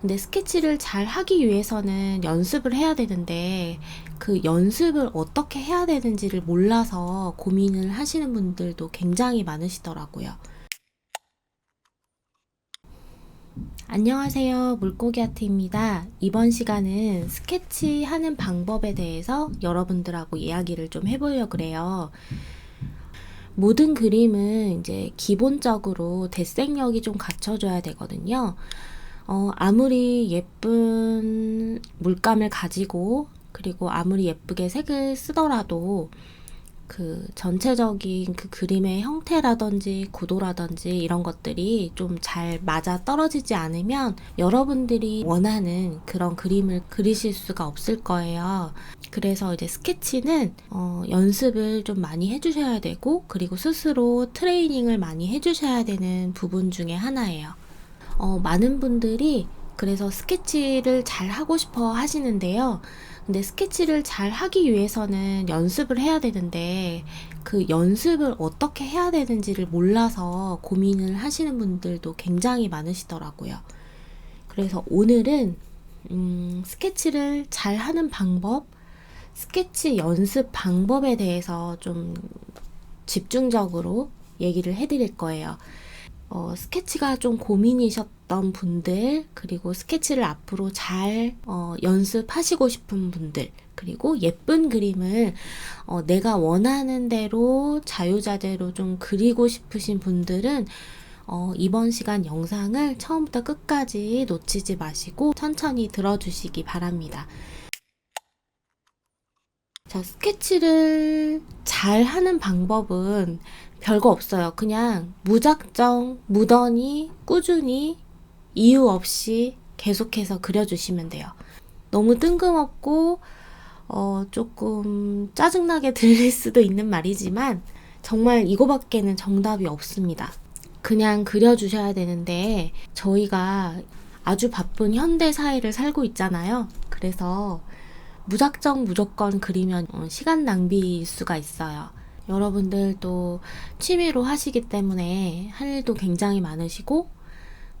근데 스케치를 잘 하기 위해서는 연습을 해야 되는데 그 연습을 어떻게 해야 되는지를 몰라서 고민을 하시는 분들도 굉장히 많으시더라고요. 안녕하세요. 물고기 아트입니다. 이번 시간은 스케치 하는 방법에 대해서 여러분들하고 이야기를 좀 해보려고 그래요. 모든 그림은 이제 기본적으로 대생력이 좀 갖춰져야 되거든요. 아무리 예쁜 물감을 가지고 그리고 아무리 예쁘게 색을 쓰더라도 그 전체적인 그 그림의 형태라든지 구도라든지 이런 것들이 좀 잘 맞아 떨어지지 않으면 여러분들이 원하는 그런 그림을 그리실 수가 없을 거예요. 그래서 이제 스케치는 연습을 좀 많이 해주셔야 되고 그리고 스스로 트레이닝을 많이 해주셔야 되는 부분 중에 하나예요. 많은 분들이 그래서 스케치를 잘 하고 싶어 하시는데요. 근데 스케치를 잘 하기 위해서는 연습을 해야 되는데 그 연습을 어떻게 해야 되는지를 몰라서 고민을 하시는 분들도 굉장히 많으시더라고요. 그래서 오늘은 스케치를 잘 하는 방법, 스케치 연습 방법에 대해서 좀 집중적으로 얘기를 해드릴 거예요. 스케치가 좀 고민이셨던 분들, 그리고 스케치를 앞으로 잘 연습하시고 싶은 분들, 그리고 예쁜 그림을 내가 원하는 대로 자유자재로 좀 그리고 싶으신 분들은 이번 시간 영상을 처음부터 끝까지 놓치지 마시고 천천히 들어주시기 바랍니다. 자, 스케치를 잘 하는 방법은 별거 없어요. 그냥 무작정, 무던히, 꾸준히, 이유 없이 계속해서 그려주시면 돼요. 너무 뜬금없고, 조금 짜증나게 들릴 수도 있는 말이지만, 정말 이거밖에는 정답이 없습니다. 그냥 그려주셔야 되는데, 저희가 아주 바쁜 현대 사회를 살고 있잖아요. 그래서 무조건 그리면 시간 낭비일 수가 있어요. 여러분들도 취미로 하시기 때문에 할 일도 굉장히 많으시고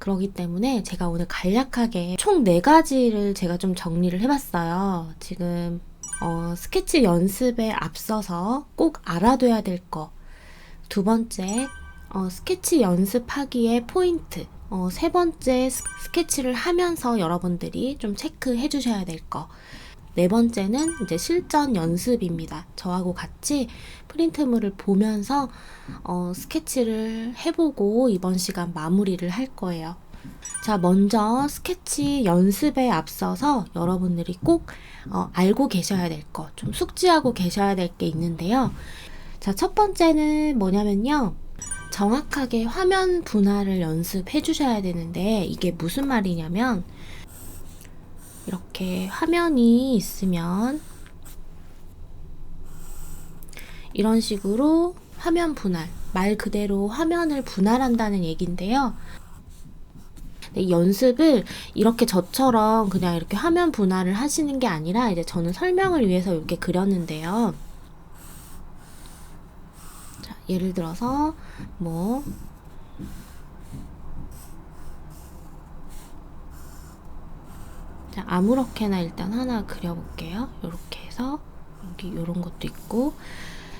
그러기 때문에 제가 오늘 간략하게 총 4가지를 제가 좀 정리를 해봤어요. 지금 스케치 연습에 앞서서 꼭 알아둬야 될 거. 두 번째, 스케치 연습하기의 포인트. 세 번째, 스케치를 하면서 여러분들이 좀 체크해 주셔야 될 거. 네 번째는 이제 실전 연습입니다. 저하고 같이 프린트물을 보면서 스케치를 해보고 이번 시간 마무리를 할 거예요. 자, 먼저 스케치 연습에 앞서서 여러분들이 꼭 알고 계셔야 될 거, 좀 숙지하고 계셔야 될 게 있는데요. 자, 첫 번째는 뭐냐면요. 정확하게 화면 분할을 연습해 주셔야 되는데 이게 무슨 말이냐면 이렇게 화면이 있으면 이런 식으로 화면 분할, 말 그대로 화면을 분할한다는 얘기인데요. 연습을 이렇게 저처럼 그냥 이렇게 화면 분할을 하시는 게 아니라 이제 저는 설명을 위해서 이렇게 그렸는데요. 자, 예를 들어서 자, 아무렇게나 일단 하나 그려볼게요. 이렇게 해서 여기 이런 것도 있고,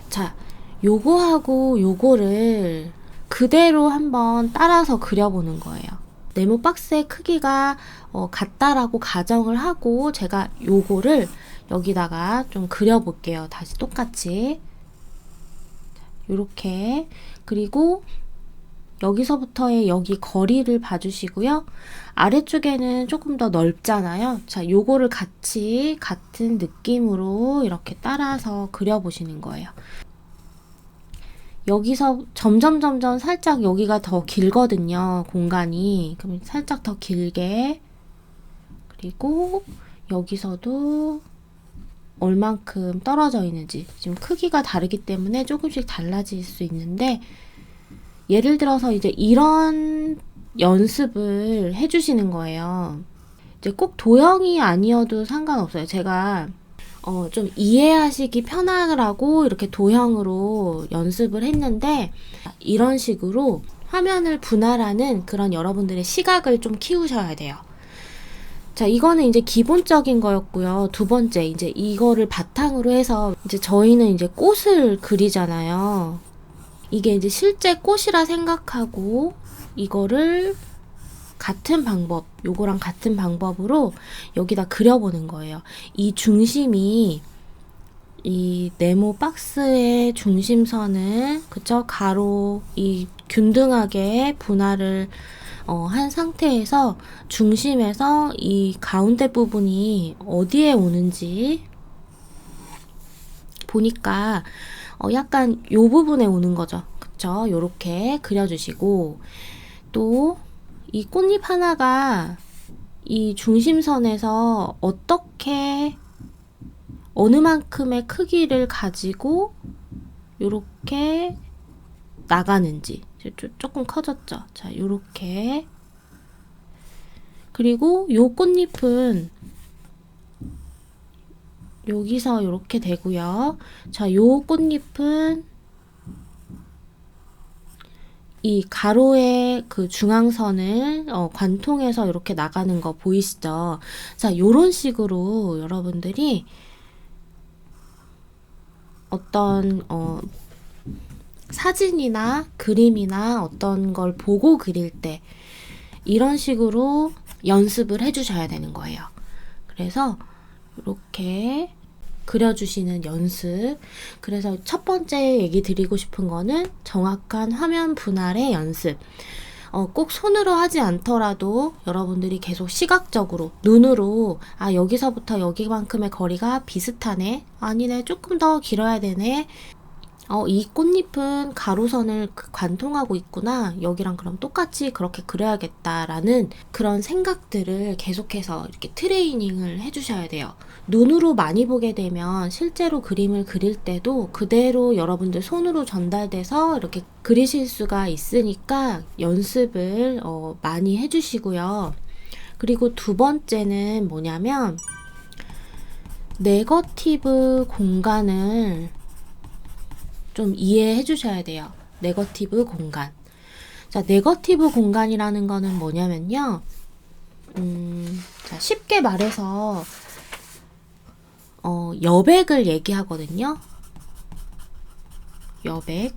자, 요거하고 요거를 그대로 한번 따라서 그려보는 거예요. 네모 박스의 크기가 같다라고 가정을 하고 제가 요거를 여기다가 좀 그려볼게요. 다시 똑같이 요렇게. 그리고 여기서부터의 여기 거리를 봐주시고요. 아래쪽에는 조금 더 넓잖아요. 자, 요거를 같은 느낌으로 이렇게 따라서 그려보시는 거예요. 여기서 점점 살짝 여기가 더 길거든요. 공간이. 그럼 살짝 더 길게. 그리고 여기서도 얼만큼 떨어져 있는지. 지금 크기가 다르기 때문에 조금씩 달라질 수 있는데 예를 들어서 이제 이런 연습을 해주시는 거예요. 이제 꼭 도형이 아니어도 상관없어요. 제가 좀 이해하시기 편하라고 이렇게 도형으로 연습을 했는데 이런 식으로 화면을 분할하는 그런 여러분들의 시각을 좀 키우셔야 돼요. 자, 이거는 이제 기본적인 거였고요. 두 번째, 이제 이거를 바탕으로 해서 이제 저희는 이제 꽃을 그리잖아요. 이게 이제 실제 꽃이라 생각하고 이거를 같은 방법, 요거랑 같은 방법으로 여기다 그려보는 거예요. 이 중심이 이 네모 박스의 중심선을 그쵸? 가로 이 균등하게 분할을 한 상태에서 중심에서 이 가운데 부분이 어디에 오는지 보니까 약간 요 부분에 오는 거죠. 그쵸? 요렇게 그려주시고 또 이 꽃잎 하나가 이 중심선에서 어떻게 어느 만큼의 크기를 가지고 요렇게 나가는지 조금 커졌죠. 자, 요렇게 그리고 요 꽃잎은 여기서 요렇게 되고요. 자, 요 꽃잎은 이 가로의 그 중앙선을 관통해서 이렇게 나가는 거 보이시죠? 자, 요런 식으로 여러분들이 어떤 사진이나 그림이나 어떤 걸 보고 그릴 때 이런 식으로 연습을 해주셔야 되는 거예요. 그래서 이렇게 그려주시는 연습. 그래서 첫 번째 얘기 드리고 싶은 거는 정확한 화면 분할의 연습. 꼭 손으로 하지 않더라도 여러분들이 계속 시각적으로 눈으로 여기서부터 여기만큼의 거리가 비슷하네. 아니네. 조금 더 길어야 되네. 이 꽃잎은 가로선을 관통하고 있구나. 여기랑 그럼 똑같이 그렇게 그려야겠다라는 그런 생각들을 계속해서 이렇게 트레이닝을 해주셔야 돼요. 눈으로 많이 보게 되면 실제로 그림을 그릴 때도 그대로 여러분들 손으로 전달돼서 이렇게 그리실 수가 있으니까 연습을 많이 해주시고요. 그리고 두 번째는 뭐냐면 네거티브 공간을 좀 이해해 주셔야 돼요. 네거티브 공간. 자, 네거티브 공간이라는 거는 뭐냐면요. 자, 쉽게 말해서 여백을 얘기하거든요. 여백.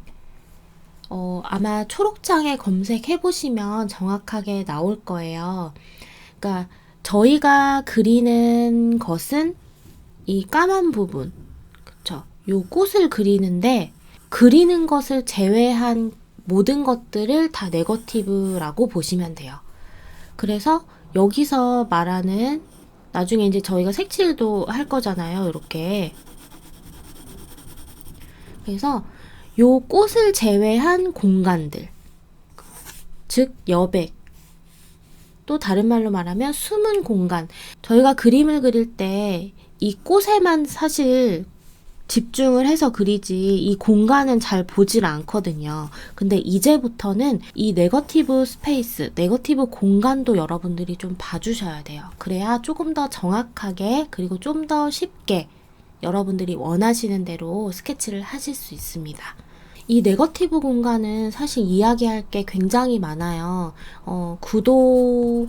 아마 초록창에 검색해 보시면 정확하게 나올 거예요. 그러니까 저희가 그리는 것은 이 까만 부분, 그쵸? 요 꽃을 그리는데 그리는 것을 제외한 모든 것들을 다 네거티브라고 보시면 돼요. 그래서 여기서 말하는 나중에 이제 저희가 색칠도 할 거잖아요. 이렇게. 그래서 요 꽃을 제외한 공간들, 즉 여백, 또 다른 말로 말하면 숨은 공간. 저희가 그림을 그릴 때 이 꽃에만 사실 집중을 해서 그리지 이 공간은 잘 보질 않거든요. 근데 이제부터는 이 네거티브 스페이스, 네거티브 공간도 여러분들이 좀 봐주셔야 돼요. 그래야 조금 더 정확하게 그리고 좀 더 쉽게 여러분들이 원하시는 대로 스케치를 하실 수 있습니다. 이 네거티브 공간은 사실 이야기할 게 굉장히 많아요. 구도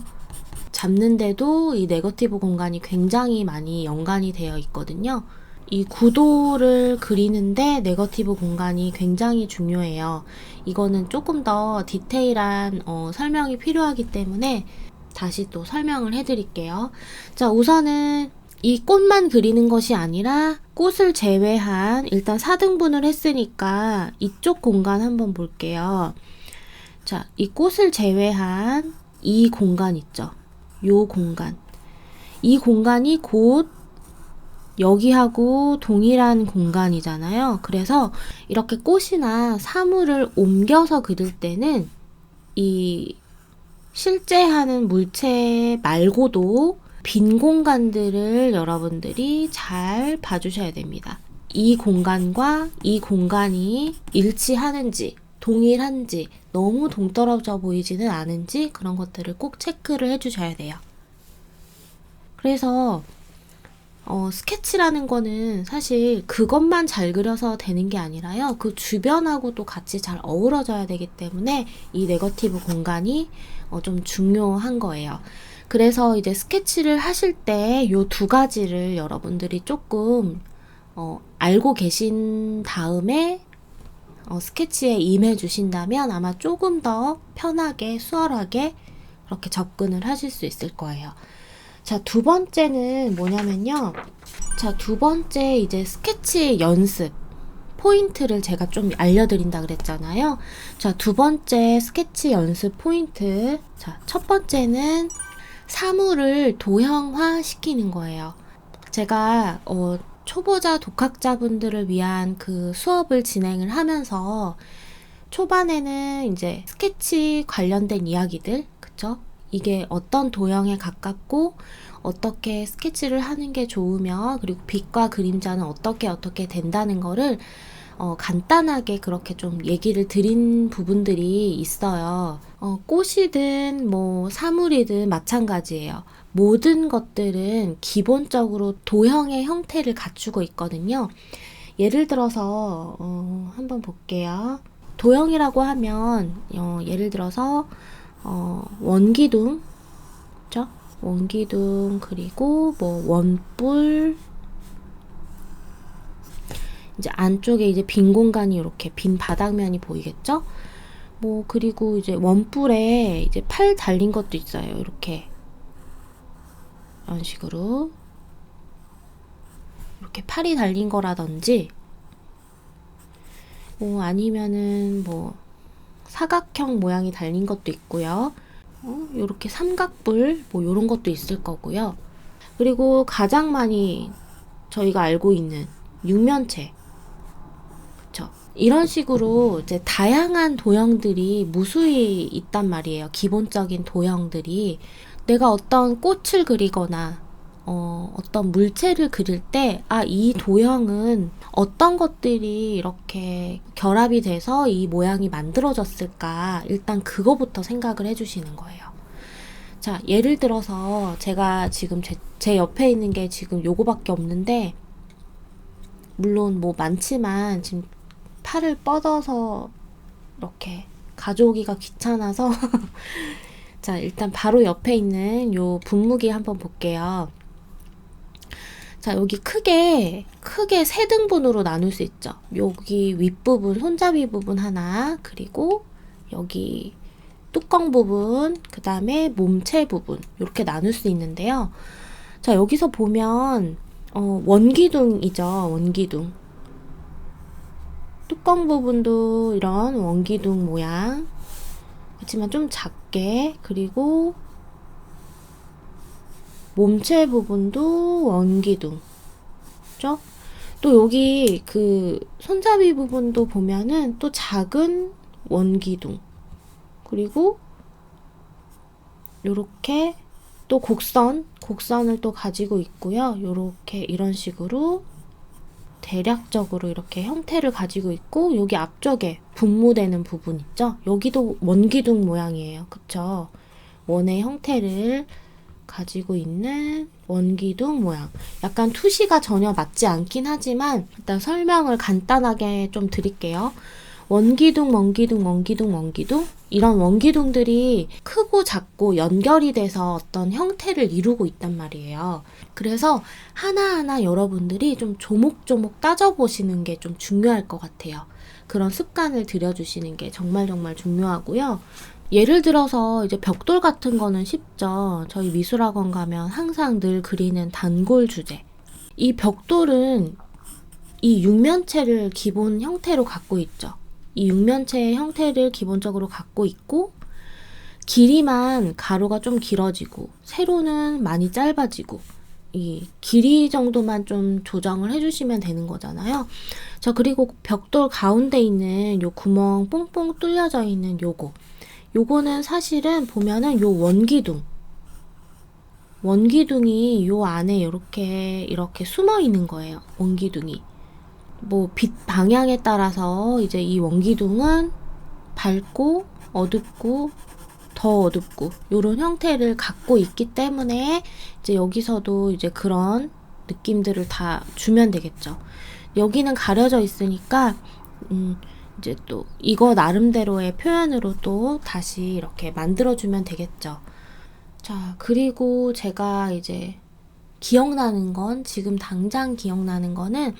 잡는데도 이 네거티브 공간이 굉장히 많이 연관이 되어 있거든요. 이 구도를 그리는데 네거티브 공간이 굉장히 중요해요. 이거는 조금 더 디테일한 설명이 필요하기 때문에 다시 또 설명을 해드릴게요. 자, 우선은 이 꽃만 그리는 것이 아니라 꽃을 제외한 일단 4등분을 했으니까 이쪽 공간 한번 볼게요. 자, 이 꽃을 제외한 이 공간 있죠. 요 공간. 이 공간이 곧 여기하고 동일한 공간이잖아요. 그래서 이렇게 꽃이나 사물을 옮겨서 그릴 때는 이 실제 하는 물체 말고도 빈 공간들을 여러분들이 잘 봐주셔야 됩니다. 이 공간과 이 공간이 일치하는지 동일한지 너무 동떨어져 보이지는 않은지 그런 것들을 꼭 체크를 해주셔야 돼요. 그래서 스케치라는 거는 사실 그것만 잘 그려서 되는 게 아니라요. 그 주변하고도 같이 잘 어우러져야 되기 때문에 이 네거티브 공간이 좀 중요한 거예요. 그래서 이제 스케치를 하실 때 요 두 가지를 여러분들이 조금 알고 계신 다음에 스케치에 임해 주신다면 아마 조금 더 편하게 수월하게 그렇게 접근을 하실 수 있을 거예요. 자, 두 번째는 뭐냐면요. 자, 두 번째 이제 스케치 연습 포인트를 제가 좀 알려드린다 그랬잖아요. 자, 두 번째 스케치 연습 포인트. 자, 첫 번째는 사물을 도형화 시키는 거예요. 제가 초보자 독학자분들을 위한 그 수업을 진행을 하면서 초반에는 이제 스케치 관련된 이야기들, 그쵸? 이게 어떤 도형에 가깝고 어떻게 스케치를 하는 게 좋으며 그리고 빛과 그림자는 어떻게 된다는 거를 간단하게 그렇게 좀 얘기를 드린 부분들이 있어요. 꽃이든 뭐 사물이든 마찬가지예요. 모든 것들은 기본적으로 도형의 형태를 갖추고 있거든요. 예를 들어서 한번 볼게요. 도형이라고 하면 예를 들어서 원기둥, 그렇죠? 원기둥 그리고 뭐 원뿔 이제 안쪽에 이제 빈 공간이 이렇게 빈 바닥면이 보이겠죠? 뭐 그리고 이제 원뿔에 이제 팔 달린 것도 있어요. 이렇게 이런 식으로 이렇게 팔이 달린 거라든지 뭐 아니면은 뭐 사각형 모양이 달린 것도 있고요. 요렇게 삼각뿔 뭐 요런 것도 있을 거고요. 그리고 가장 많이 저희가 알고 있는 육면체, 그쵸? 이런 식으로 이제 다양한 도형들이 무수히 있단 말이에요. 기본적인 도형들이. 내가 어떤 꽃을 그리거나 어떤 물체를 그릴 때, 이 도형은 어떤 것들이 이렇게 결합이 돼서 이 모양이 만들어졌을까? 일단 그거부터 생각을 해주시는 거예요. 자, 예를 들어서 제가 지금 제 옆에 있는 게 지금 요거밖에 없는데, 물론 뭐 많지만 지금 팔을 뻗어서 이렇게 가져오기가 귀찮아서 자, 일단 바로 옆에 있는 요 분무기 한번 볼게요. 자, 여기 크게 세 등분으로 나눌 수 있죠. 여기 윗부분, 손잡이 부분 하나, 그리고 여기 뚜껑 부분, 그 다음에 몸체 부분, 이렇게 나눌 수 있는데요. 자, 여기서 보면 원기둥이죠. 원기둥. 뚜껑 부분도 이런 원기둥 모양. 그렇지만 좀 작게, 그리고 몸체 부분도 원기둥. 그죠? 또 여기 그 손잡이 부분도 보면은 또 작은 원기둥. 그리고 요렇게 또 곡선을 또 가지고 있고요. 요렇게 이런 식으로 대략적으로 이렇게 형태를 가지고 있고, 여기 앞쪽에 분무되는 부분 있죠? 여기도 원기둥 모양이에요. 그쵸? 원의 형태를 가지고 있는 원기둥 모양. 약간 투시가 전혀 맞지 않긴 하지만 일단 설명을 간단하게 좀 드릴게요. 원기둥 이런 원기둥들이 크고 작고 연결이 돼서 어떤 형태를 이루고 있단 말이에요. 그래서 하나하나 여러분들이 좀 조목조목 따져보시는 게 좀 중요할 것 같아요. 그런 습관을 들여주시는 게 정말 중요하고요. 예를 들어서 이제 벽돌 같은 거는 쉽죠. 저희 미술학원 가면 항상 늘 그리는 단골 주제. 이 벽돌은 이 육면체를 기본 형태로 갖고 있죠. 이 육면체의 형태를 기본적으로 갖고 있고, 길이만 가로가 좀 길어지고 세로는 많이 짧아지고, 이 길이 정도만 좀 조정을 해주시면 되는 거잖아요. 자, 그리고 벽돌 가운데 있는 요 구멍 뽕뽕 뚫려져 있는 요거는 사실은 보면은 요 원기둥이 요 안에 이렇게 숨어 있는 거예요. 원기둥이. 뭐 빛 방향에 따라서 이제 이 원기둥은 밝고 어둡고 더 어둡고 요런 형태를 갖고 있기 때문에 이제 여기서도 이제 그런 느낌들을 다 주면 되겠죠. 여기는 가려져 있으니까 이제 또 이거 나름대로의 표현으로 또 다시 이렇게 만들어주면 되겠죠. 자, 그리고 제가 이제 기억나는 건, 지금 당장 기억나는 거는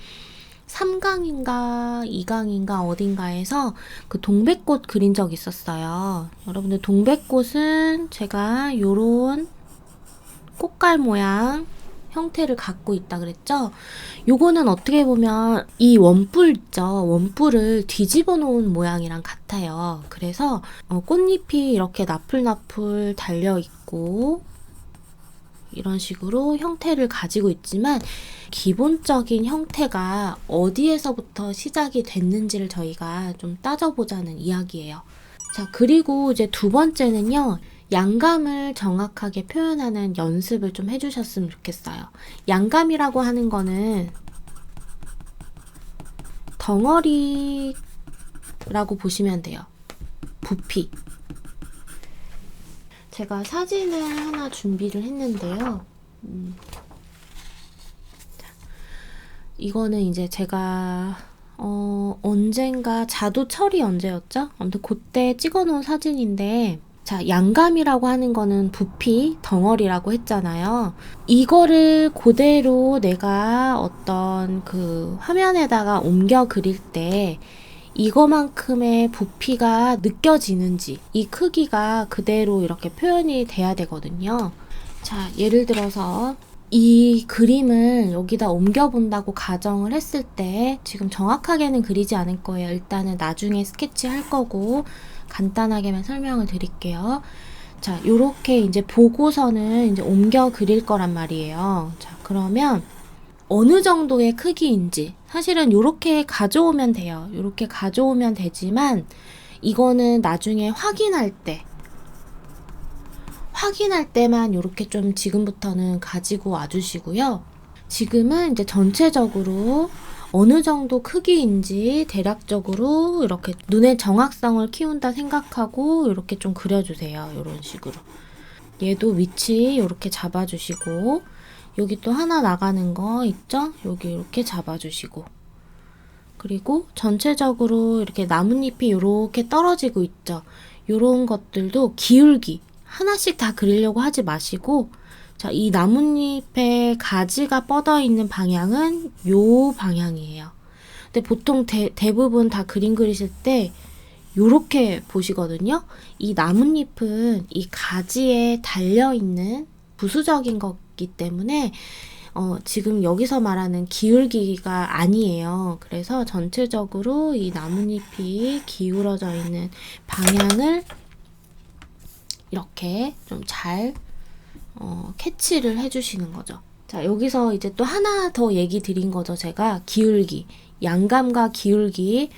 3강인가 2강인가 어딘가에서 그 동백꽃 그린 적 있었어요. 여러분들 동백꽃은 제가 요런 꽃갈 모양 형태를 갖고 있다 그랬죠? 요거는 어떻게 보면 이 원뿔 있죠? 원뿔을 뒤집어 놓은 모양이랑 같아요. 그래서 꽃잎이 이렇게 나풀나풀 달려 있고 이런 식으로 형태를 가지고 있지만 기본적인 형태가 어디에서부터 시작이 됐는지를 저희가 좀 따져보자는 이야기예요. 자, 그리고 이제 두 번째는요. 양감을 정확하게 표현하는 연습을 좀 해주셨으면 좋겠어요. 양감이라고 하는 거는 덩어리라고 보시면 돼요. 부피. 제가 사진을 하나 준비를 했는데요. 이거는 이제 제가 언젠가 자두철이 언제였죠? 아무튼 그때 찍어놓은 사진인데, 자, 양감이라고 하는 거는 부피, 덩어리라고 했잖아요. 이거를 그대로 내가 어떤 그 화면에다가 옮겨 그릴 때 이거만큼의 부피가 느껴지는지, 이 크기가 그대로 이렇게 표현이 돼야 되거든요. 자, 예를 들어서 이 그림을 여기다 옮겨본다고 가정을 했을 때 지금 정확하게는 그리지 않을 거예요. 일단은 나중에 스케치 할 거고 간단하게만 설명을 드릴게요. 자, 요렇게 이제 보고서는 이제 옮겨 그릴 거란 말이에요. 자, 그러면 어느 정도의 크기인지 사실은 요렇게 가져오면 돼요. 요렇게 가져오면 되지만 이거는 나중에 확인할 때만 이렇게 좀 지금부터는 가지고 와주시고요. 지금은 이제 전체적으로 어느 정도 크기인지 대략적으로 이렇게 눈의 정확성을 키운다 생각하고 이렇게 좀 그려주세요. 이런 식으로. 얘도 위치 이렇게 잡아주시고, 여기 또 하나 나가는 거 있죠? 여기 이렇게 잡아주시고, 그리고 전체적으로 이렇게 나뭇잎이 이렇게 떨어지고 있죠? 이런 것들도 기울기 하나씩 다 그리려고 하지 마시고, 자, 이 나뭇잎에 가지가 뻗어 있는 방향은 요 방향이에요. 근데 보통 대부분 다 그림 그리실 때 요렇게 보시거든요. 이 나뭇잎은 이 가지에 달려있는 부수적인 거기 때문에 지금 여기서 말하는 기울기가 아니에요. 그래서 전체적으로 이 나뭇잎이 기울어져 있는 방향을 이렇게 좀 잘 캐치를 해주시는 거죠. 자, 여기서 이제 또 하나 더 얘기 드린 거죠. 제가 기울기, 양감과 기울기.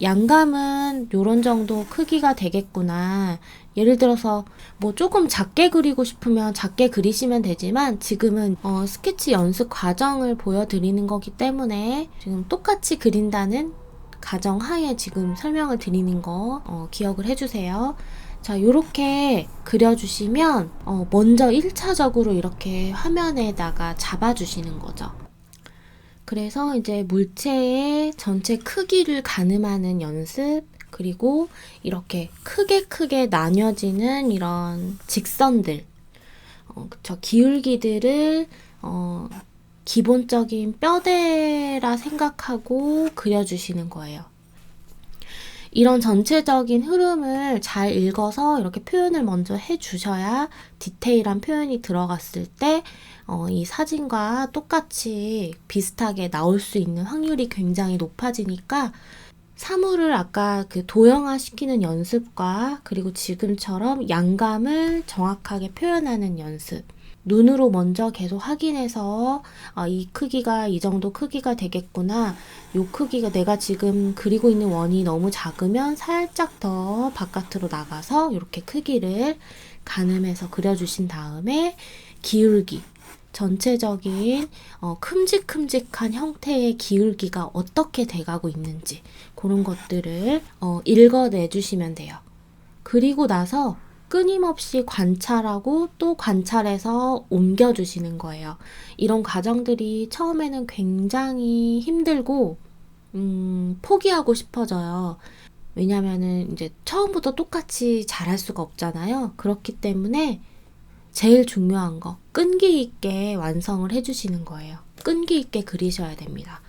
양감은 요런 정도 크기가 되겠구나. 예를 들어서 뭐 조금 작게 그리고 싶으면 작게 그리시면 되지만 지금은 스케치 연습 과정을 보여드리는 거기 때문에 지금 똑같이 그린다는 가정하에 지금 설명을 드리는 거 기억을 해주세요. 자, 요렇게 그려주시면 먼저 1차적으로 이렇게 화면에다가 잡아주시는 거죠. 그래서 이제 물체의 전체 크기를 가늠하는 연습, 그리고 이렇게 크게 나뉘어지는 이런 직선들, 그쵸, 기울기들을 기본적인 뼈대라 생각하고 그려주시는 거예요. 이런 전체적인 흐름을 잘 읽어서 이렇게 표현을 먼저 해주셔야 디테일한 표현이 들어갔을 때 이 사진과 똑같이 비슷하게 나올 수 있는 확률이 굉장히 높아지니까 사물을 아까 그 도형화 시키는 연습과 그리고 지금처럼 양감을 정확하게 표현하는 연습, 눈으로 먼저 계속 확인해서 이 크기가 이 정도 크기가 되겠구나, 요 크기가 내가 지금 그리고 있는 원이 너무 작으면 살짝 더 바깥으로 나가서 이렇게 크기를 가늠해서 그려주신 다음에 기울기, 전체적인 큼직큼직한 형태의 기울기가 어떻게 돼가고 있는지 그런 것들을 읽어내주시면 돼요. 그리고 나서 끊임없이 관찰하고 또 관찰해서 옮겨주시는 거예요. 이런 과정들이 처음에는 굉장히 힘들고 포기하고 싶어져요. 왜냐면은 이제 처음부터 똑같이 잘할 수가 없잖아요. 그렇기 때문에 제일 중요한 거, 끈기 있게 완성을 해주시는 거예요. 끈기 있게 그리셔야 됩니다.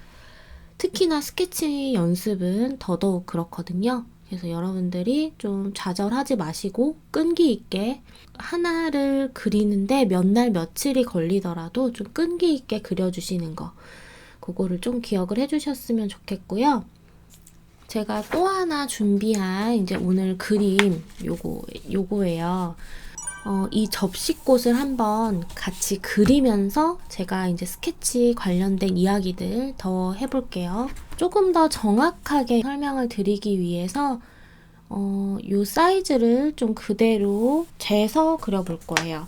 특히나 스케치 연습은 더더욱 그렇거든요. 그래서 여러분들이 좀 좌절하지 마시고 끈기 있게 하나를 그리는데 몇 날 며칠이 걸리더라도 좀 끈기 있게 그려주시는 거, 그거를 좀 기억을 해주셨으면 좋겠고요. 제가 또 하나 준비한 이제 오늘 그림 요거예요. 이 접시꽃을 한번 같이 그리면서 제가 이제 스케치 관련된 이야기들 더 해볼게요. 조금 더 정확하게 설명을 드리기 위해서 요 사이즈를 좀 그대로 재서 그려볼 거예요.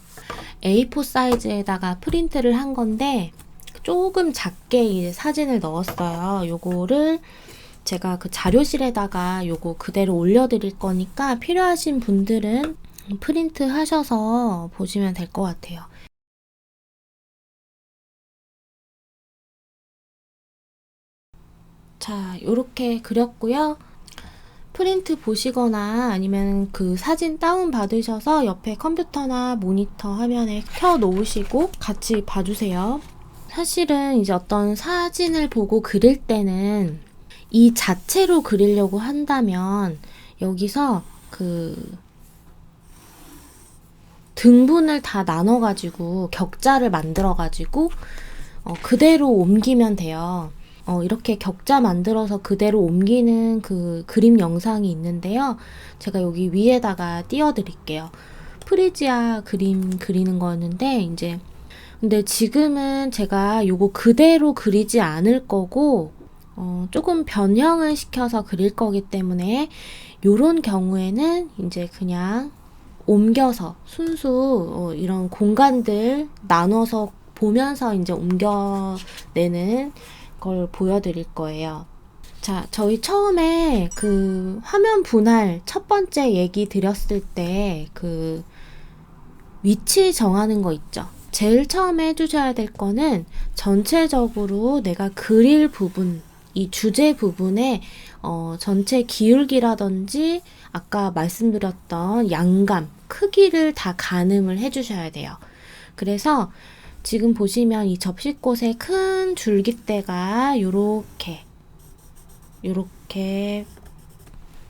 A4 사이즈에다가 프린트를 한 건데 조금 작게 이제 사진을 넣었어요. 요거를 제가 그 자료실에다가 요거 그대로 올려드릴 거니까 필요하신 분들은 프린트 하셔서 보시면 될 것 같아요. 자, 요렇게 그렸고요. 프린트 보시거나 아니면 그 사진 다운 받으셔서 옆에 컴퓨터나 모니터 화면에 켜 놓으시고 같이 봐주세요. 사실은 이제 어떤 사진을 보고 그릴 때는 이 자체로 그리려고 한다면 여기서 그 등분을 다 나눠가지고 격자를 만들어가지고 그대로 옮기면 돼요. 이렇게 격자 만들어서 그대로 옮기는 그 그림 영상이 있는데요. 제가 여기 위에다가 띄워드릴게요. 프리지아 그림 그리는 거였는데 이제 근데 지금은 제가 요거 그대로 그리지 않을 거고 조금 변형을 시켜서 그릴 거기 때문에 요런 경우에는 이제 그냥 옮겨서 순수 이런 공간들 나눠서 보면서 이제 옮겨내는 걸 보여드릴 거예요. 자, 저희 처음에 그 화면 분할 첫 번째 얘기 드렸을 때 그 위치 정하는 거 있죠. 제일 처음에 해주셔야 될 거는 전체적으로 내가 그릴 부분, 이 주제 부분에 전체 기울기라든지 아까 말씀드렸던 양감, 크기를 다 가늠을 해주셔야 돼요. 그래서 지금 보시면 이 접시꽃의 큰 줄기대가 요렇게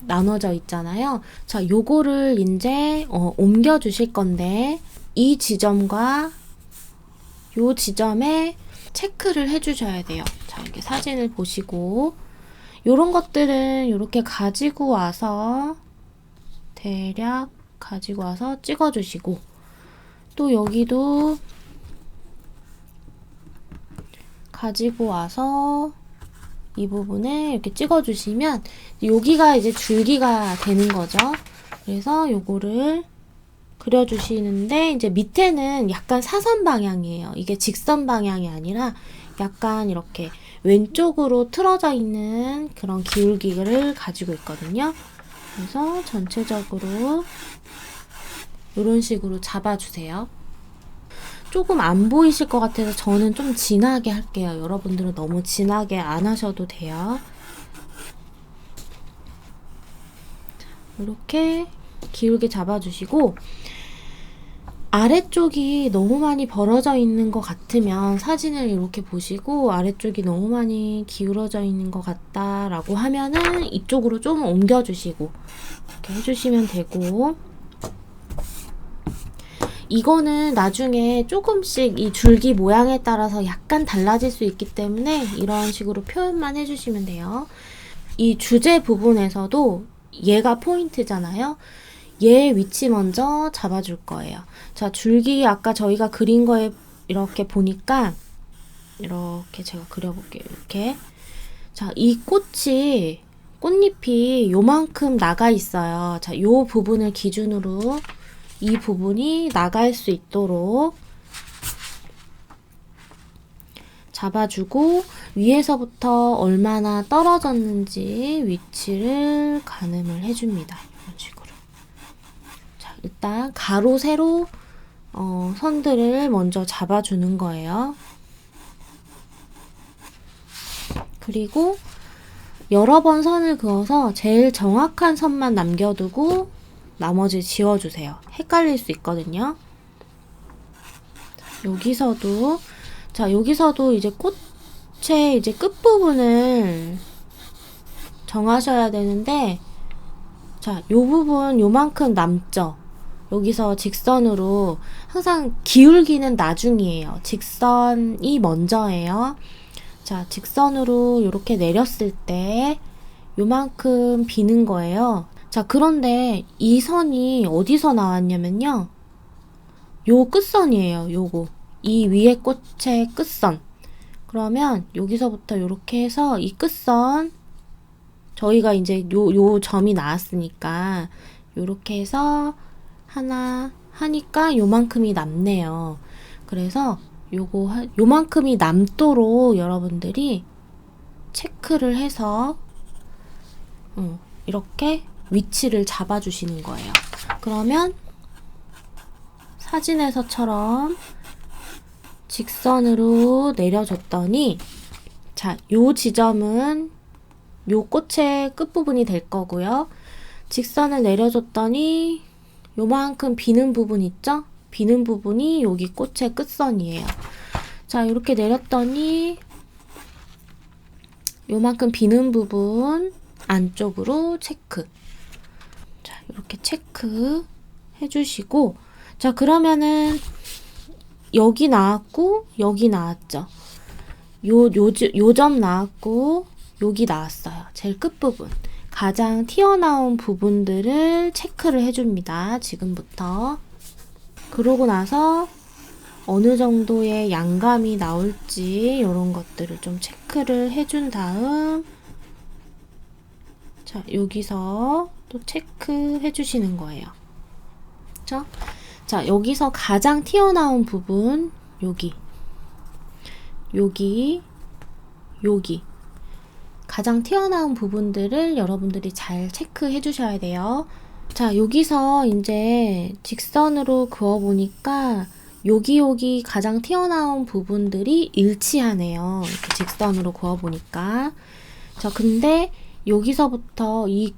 나눠져 있잖아요. 자, 요거를 이제 옮겨 주실 건데 이 지점과 요 지점에 체크를 해 주셔야 돼요. 자, 이렇게 사진을 보시고 요런 것들은 이렇게 가지고 와서 대략 가지고 와서 찍어 주시고 또 여기도 가지고 와서 이 부분에 이렇게 찍어 주시면 여기가 이제 줄기가 되는 거죠. 그래서 요거를 그려 주시는데 이제 밑에는 약간 사선 방향이에요. 이게 직선 방향이 아니라 약간 이렇게 왼쪽으로 틀어져 있는 그런 기울기를 가지고 있거든요. 그래서 전체적으로 이런 식으로 잡아주세요. 조금 안 보이실 것 같아서 저는 좀 진하게 할게요. 여러분들은 너무 진하게 안 하셔도 돼요. 이렇게 기울게 잡아주시고 아래쪽이 너무 많이 벌어져 있는 것 같으면 사진을 이렇게 보시고 아래쪽이 너무 많이 기울어져 있는 것 같다라고 하면은 이쪽으로 좀 옮겨주시고 이렇게 해주시면 되고 이거는 나중에 조금씩 이 줄기 모양에 따라서 약간 달라질 수 있기 때문에 이런 식으로 표현만 해주시면 돼요. 이 주제 부분에서도 얘가 포인트잖아요. 얘 위치 먼저 잡아줄 거예요. 자, 줄기 아까 저희가 그린 거에 이렇게 보니까 이렇게 제가 그려볼게요. 이렇게. 자, 이 꽃잎이 요만큼 나가 있어요. 자, 요 부분을 기준으로 이 부분이 나갈 수 있도록 잡아주고 위에서부터 얼마나 떨어졌는지 위치를 가늠을 해줍니다. 이런 식으로. 자, 일단 가로 세로 선들을 먼저 잡아주는 거예요. 그리고 여러 번 선을 그어서 제일 정확한 선만 남겨두고 나머지 지워주세요. 헷갈릴 수 있거든요. 여기서도 이제 꽃의 이제 끝부분을 정하셔야 되는데, 자, 요 부분 요만큼 남죠? 여기서 직선으로 항상 기울기는 나중이에요. 직선이 먼저예요. 자, 직선으로 이렇게 내렸을 때 요만큼 비는 거예요. 자, 그런데 이 선이 어디서 나왔냐면요. 요 끝선이에요. 요거. 이 위에 꽃의 끝선. 그러면 여기서부터 이렇게 해서 이 끝선, 저희가 이제 요 점이 나왔으니까 요렇게 해서 하나 하니까 요만큼이 남네요. 그래서 요만큼이 남도록 여러분들이 체크를 해서 이렇게 위치를 잡아주시는 거예요. 그러면 사진에서처럼 직선으로 내려줬더니, 자, 요 지점은 요 꽃의 끝부분이 될 거고요. 직선을 내려줬더니 요만큼 비는 부분 있죠? 비는 부분이 여기 꽃의 끝선이에요. 자, 이렇게 내렸더니 요만큼 비는 부분 안쪽으로 체크. 자, 이렇게 체크 해주시고, 자, 그러면은 여기 나왔고 여기 나왔죠? 요 점 나왔고 여기 나왔어요. 제일 끝부분. 가장 튀어나온 부분들을 체크를 해줍니다. 지금부터. 그러고 나서 어느 정도의 양감이 나올지 이런 것들을 좀 체크를 해준 다음, 자, 여기서 또 체크해 주시는 거예요. 그쵸? 자, 여기서 가장 튀어나온 부분, 여기 가장 튀어나온 부분들을 여러분들이 잘 체크해 주셔야 돼요. 자, 여기서 이제 직선으로 그어 보니까 여기 가장 튀어나온 부분들이 일치하네요. 이렇게 직선으로 그어 보니까. 자, 근데 여기서부터 이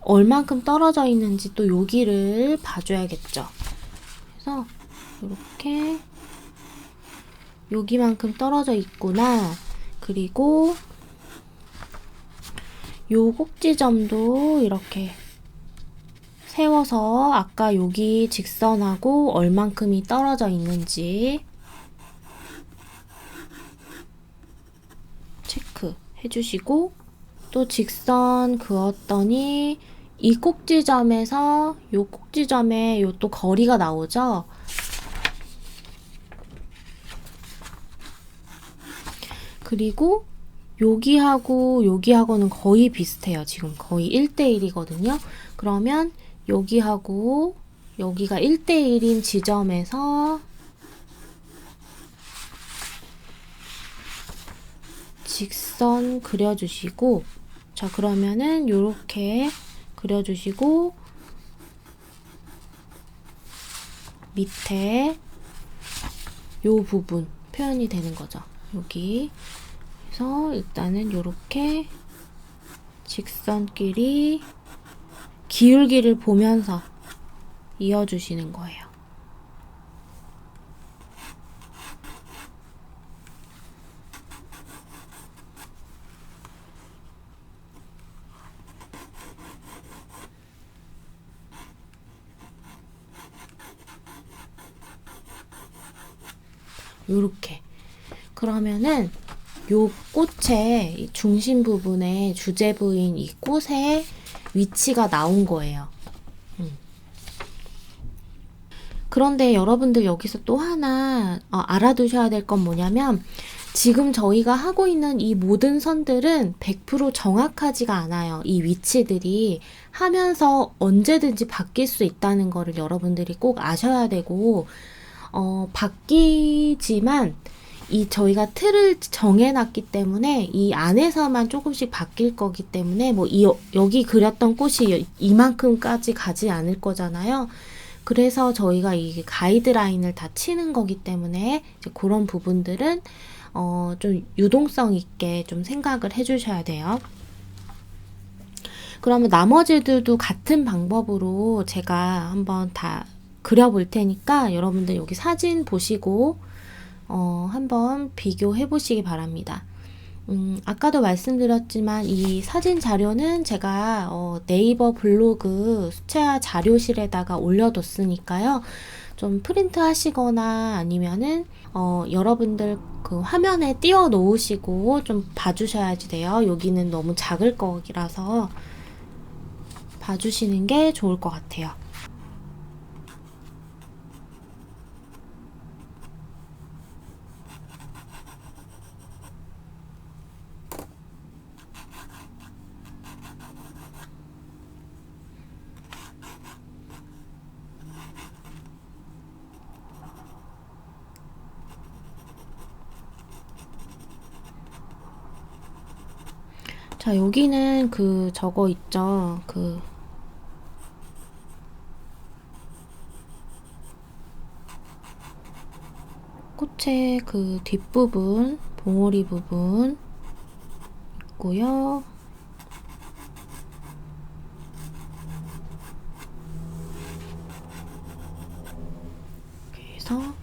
얼만큼 떨어져 있는지 또 여기를 봐줘야겠죠. 그래서 이렇게 여기만큼 떨어져 있구나. 그리고 요 꼭지점도 이렇게 세워서 아까 여기 직선하고 얼만큼이 떨어져 있는지 체크 해주시고, 또 직선 그었더니 이 꼭지점에서 요 꼭지점에 요 또 거리가 나오죠. 그리고 여기하고는 거의 비슷해요. 지금 거의 1대1이거든요. 그러면 여기하고 여기가 1대1인 지점에서 직선 그려주시고, 자, 그러면은 요렇게 그려주시고 밑에 요 부분 표현이 되는 거죠. 여기. 그래서 일단은 요렇게 직선끼리 기울기를 보면서 이어주시는 거예요. 요렇게. 그러면은 요 꽃의 중심 부분에 주제부인 이 꽃의 위치가 나온 거예요. 그런데 여러분들 여기서 또 하나 알아두셔야 될 건 뭐냐면, 지금 저희가 하고 있는 이 모든 선들은 100% 정확하지가 않아요. 이 위치들이 하면서 언제든지 바뀔 수 있다는 거를 여러분들이 꼭 아셔야 되고, 바뀌지만 저희가 틀을 정해놨기 때문에 이 안에서만 조금씩 바뀔 거기 때문에 여기 그렸던 꽃이 이만큼까지 가지 않을 거잖아요. 그래서 저희가 이 가이드라인을 다 치는 거기 때문에 이제 그런 부분들은 좀 유동성 있게 좀 생각을 해주셔야 돼요. 그러면 나머지들도 같은 방법으로 제가 한번 다 그려볼 테니까 여러분들 여기 사진 보시고 한번 비교해 보시기 바랍니다. 아까도 말씀드렸지만 이 사진 자료는 제가 네이버 블로그 수채화 자료실에다가 올려뒀으니까요. 좀 프린트 하시거나 아니면은 여러분들 그 화면에 띄워 놓으시고 좀 봐주셔야지 돼요. 여기는 너무 작을 거라서 봐주시는 게 좋을 것 같아요. 자, 여기는 그 저거 있죠. 그 꽃의 그 뒷부분, 봉오리 부분 있고요. 그래서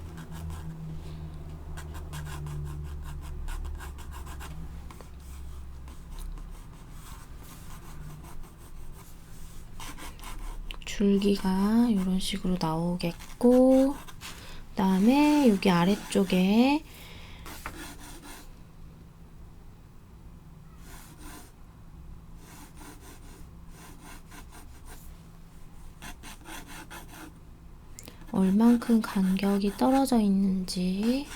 줄기가 이런 식으로 나오겠고, 그다음에 여기 아래쪽에 얼만큼 간격이 떨어져 있는지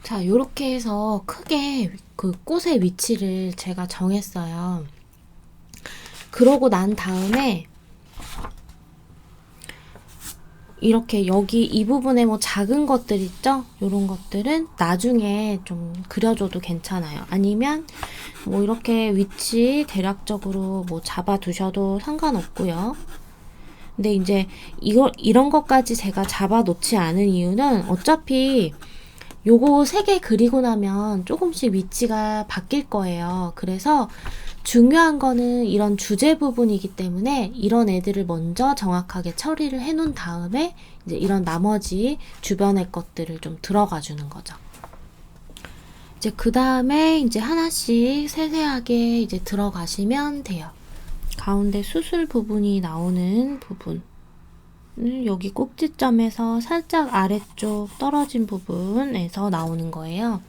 자, 요렇게 해서 크게 그 꽃의 위치를 제가 정했어요. 그러고 난 다음에 이렇게 여기 이 부분에 뭐 작은 것들 있죠? 요런 것들은 나중에 좀 그려줘도 괜찮아요. 아니면 뭐 이렇게 위치 대략적으로 뭐 잡아 두셔도 상관없고요. 근데 이제 이런 것까지 제가 잡아 놓지 않은 이유는 어차피 요거 3개 그리고 나면 조금씩 위치가 바뀔 거예요. 그래서 중요한 거는 이런 주제 부분이기 때문에 이런 애들을 먼저 정확하게 처리를 해 놓은 다음에 이제 이런 나머지 주변의 것들을 좀 들어가 주는 거죠. 이제 그 다음에 이제 하나씩 세세하게 이제 들어가시면 돼요. 가운데 수술 부분이 나오는 부분. 여기 꼭지점에서 살짝 아래쪽 떨어진 부분에서 나오는 거예요.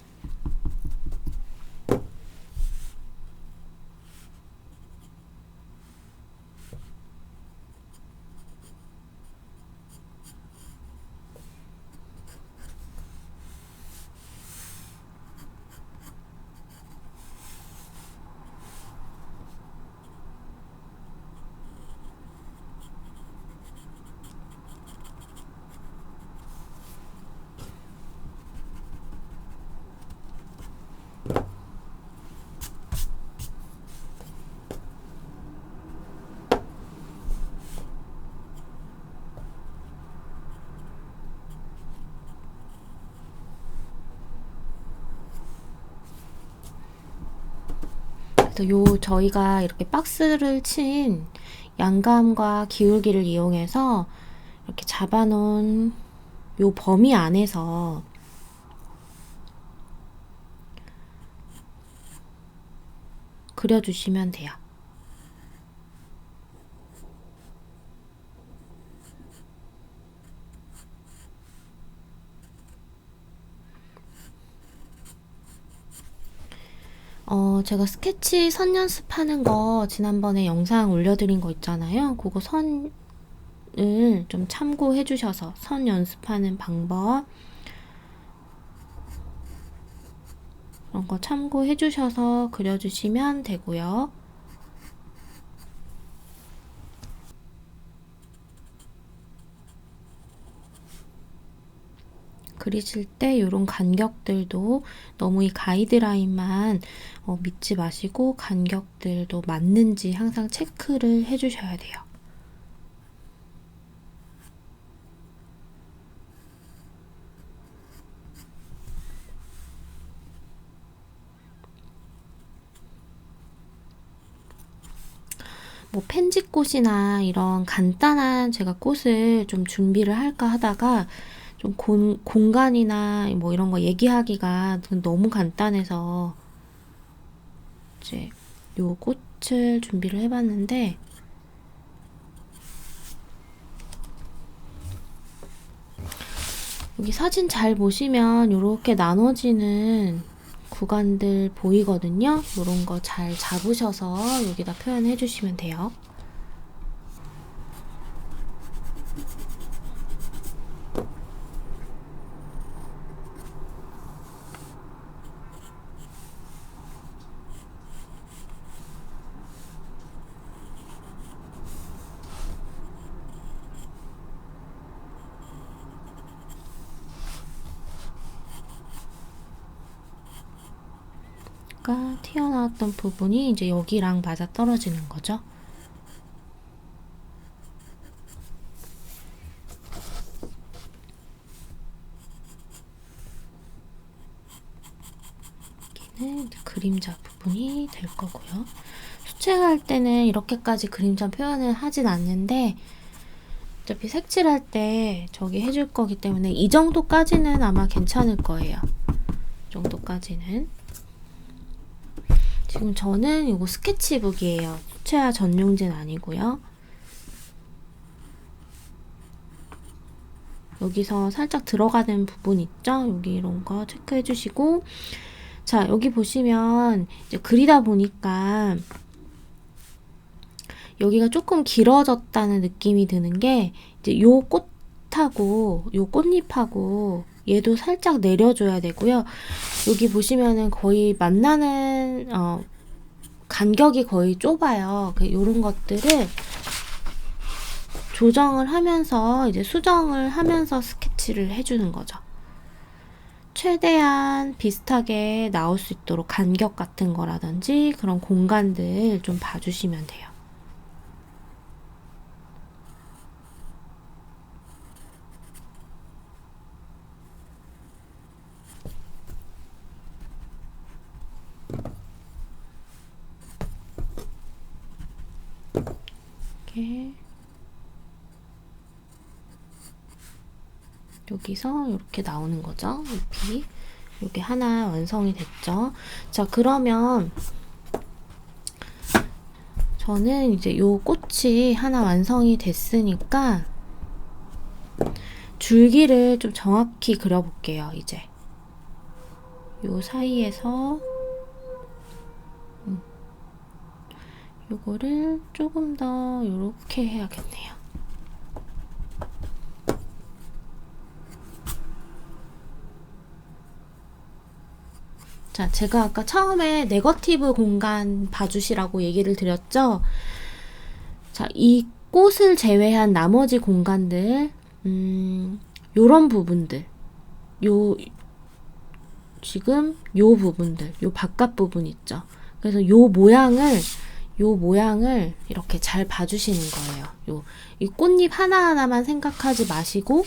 그래서 저희가 이렇게 박스를 친 양감과 기울기를 이용해서 이렇게 잡아놓은 요 범위 안에서 그려주시면 돼요. 제가 스케치 선 연습하는 거 지난번에 영상 올려드린 거 있잖아요. 그거 선을 좀 참고해 주셔서 선 연습하는 방법 그런 거 참고해 주셔서 그려주시면 되고요. 그리실 때 이런 간격들도 너무 이 가이드라인만 믿지 마시고 간격들도 맞는지 항상 체크를 해주셔야 돼요. 뭐 펜지꽃이나 이런 간단한 제가 꽃을 좀 준비를 할까 하다가 좀 공간이나 뭐 이런 거 얘기하기가 너무 간단해서 이제 요 꽃을 준비를 해봤는데 여기 사진 잘 보시면 이렇게 나눠지는 구간들 보이거든요. 이런 거 잘 잡으셔서 여기다 표현해 주시면 돼요. 아까 튀어나왔던 부분이 이제 여기랑 맞아 떨어지는 거죠. 여기는 그림자 부분이 될 거고요. 수채화할 때는 이렇게까지 그림자 표현을 하진 않는데 어차피 색칠할 때 저기 해줄 거기 때문에 이 정도까지는 아마 괜찮을 거예요. 이 정도까지는. 지금 저는 이거 스케치북이에요. 수채화 전용지는 아니고요. 여기서 살짝 들어가는 부분 있죠? 여기 이런 거 체크해 주시고 자, 여기 보시면 이제 그리다 보니까 여기가 조금 길어졌다는 느낌이 드는 게 이제 요 꽃하고 요 꽃잎하고 얘도 살짝 내려줘야 되고요. 여기 보시면은 거의 만나는 간격이 거의 좁아요. 이런 것들을 조정을 하면서 이제 수정을 하면서 스케치를 해주는 거죠. 최대한 비슷하게 나올 수 있도록 간격 같은 거라든지 그런 공간들 좀 봐주시면 돼요. 이렇게 여기서 이렇게 나오는 거죠. 잎이 이게 하나 완성이 됐죠. 자, 그러면 저는 이제 요 꽃이 하나 완성이 됐으니까 줄기를 좀 정확히 그려볼게요. 이제 요 사이에서 요거를 조금 더 요렇게 해야겠네요. 자, 제가 아까 처음에 네거티브 공간 봐주시라고 얘기를 드렸죠? 자, 이 꽃을 제외한 나머지 공간들, 요런 부분들, 지금 요 부분들, 요 바깥 부분 있죠? 그래서 요 모양을 이렇게 잘 봐주시는 거예요. 이 꽃잎 하나하나만 생각하지 마시고,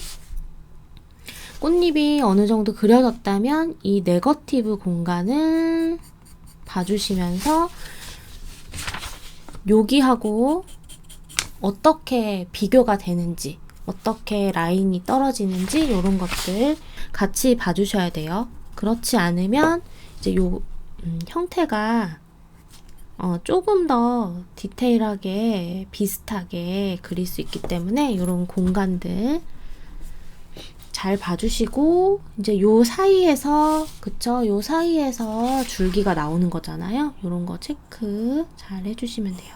꽃잎이 어느 정도 그려졌다면 이 네거티브 공간을 봐주시면서 여기하고 어떻게 비교가 되는지, 어떻게 라인이 떨어지는지 이런 것들 같이 봐주셔야 돼요. 그렇지 않으면 이제 요 형태가 조금 더 디테일하게 비슷하게 그릴 수 있기 때문에 이런 공간들 잘 봐주시고 이제 요 사이에서 그쵸? 요 사이에서 줄기가 나오는 거잖아요. 이런 거 체크 잘 해주시면 돼요.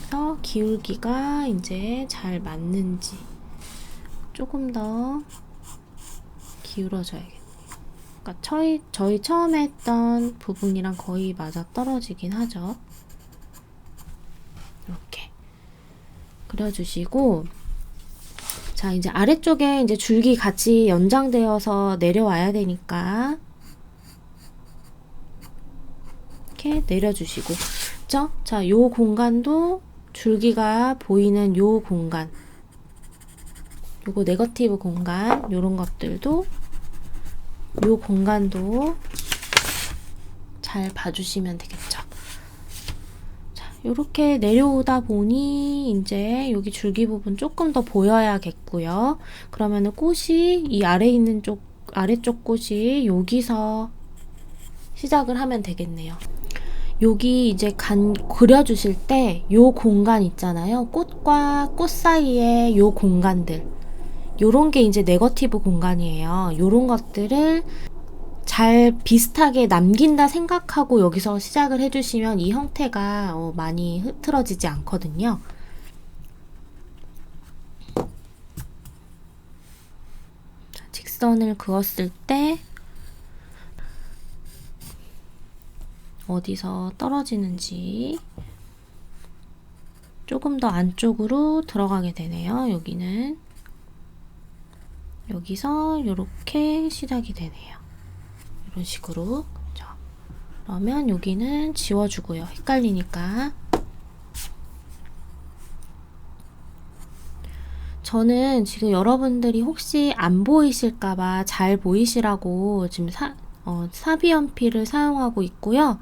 그래서 기울기가 이제 잘 맞는지 조금 더 기울어져야겠네요. 그러니까 저희 처음에 했던 부분이랑 거의 맞아 떨어지긴 하죠. 이렇게 그려주시고 자, 이제 아래쪽에 이제 줄기 같이 연장되어서 내려와야 되니까 이렇게 내려주시고, 그죠? 자, 요 공간도 줄기가 보이는 요 공간, 요거 네거티브 공간, 요런 것들도 요 공간도 잘 봐주시면 되겠죠. 자, 요렇게 내려오다 보니 이제 여기 줄기 부분 조금 더 보여야겠고요. 그러면은 꽃이 이 아래에 있는 아래쪽 꽃이 여기서 시작을 하면 되겠네요. 여기 이제 그려주실 때 요 공간 있잖아요. 꽃과 꽃 사이에 요 공간들, 요런 게 이제 네거티브 공간이에요. 요런 것들을 잘 비슷하게 남긴다 생각하고 여기서 시작을 해주시면 이 형태가 많이 흐트러지지 않거든요. 자, 직선을 그었을 때 어디서 떨어지는지 조금 더 안쪽으로 들어가게 되네요. 여기는 여기서 이렇게 시작이 되네요. 이런 식으로. 자, 그러면 여기는 지워주고요. 헷갈리니까. 저는 지금 여러분들이 혹시 안 보이실까봐 잘 보이시라고 지금 사비 연필을 사용하고 있고요.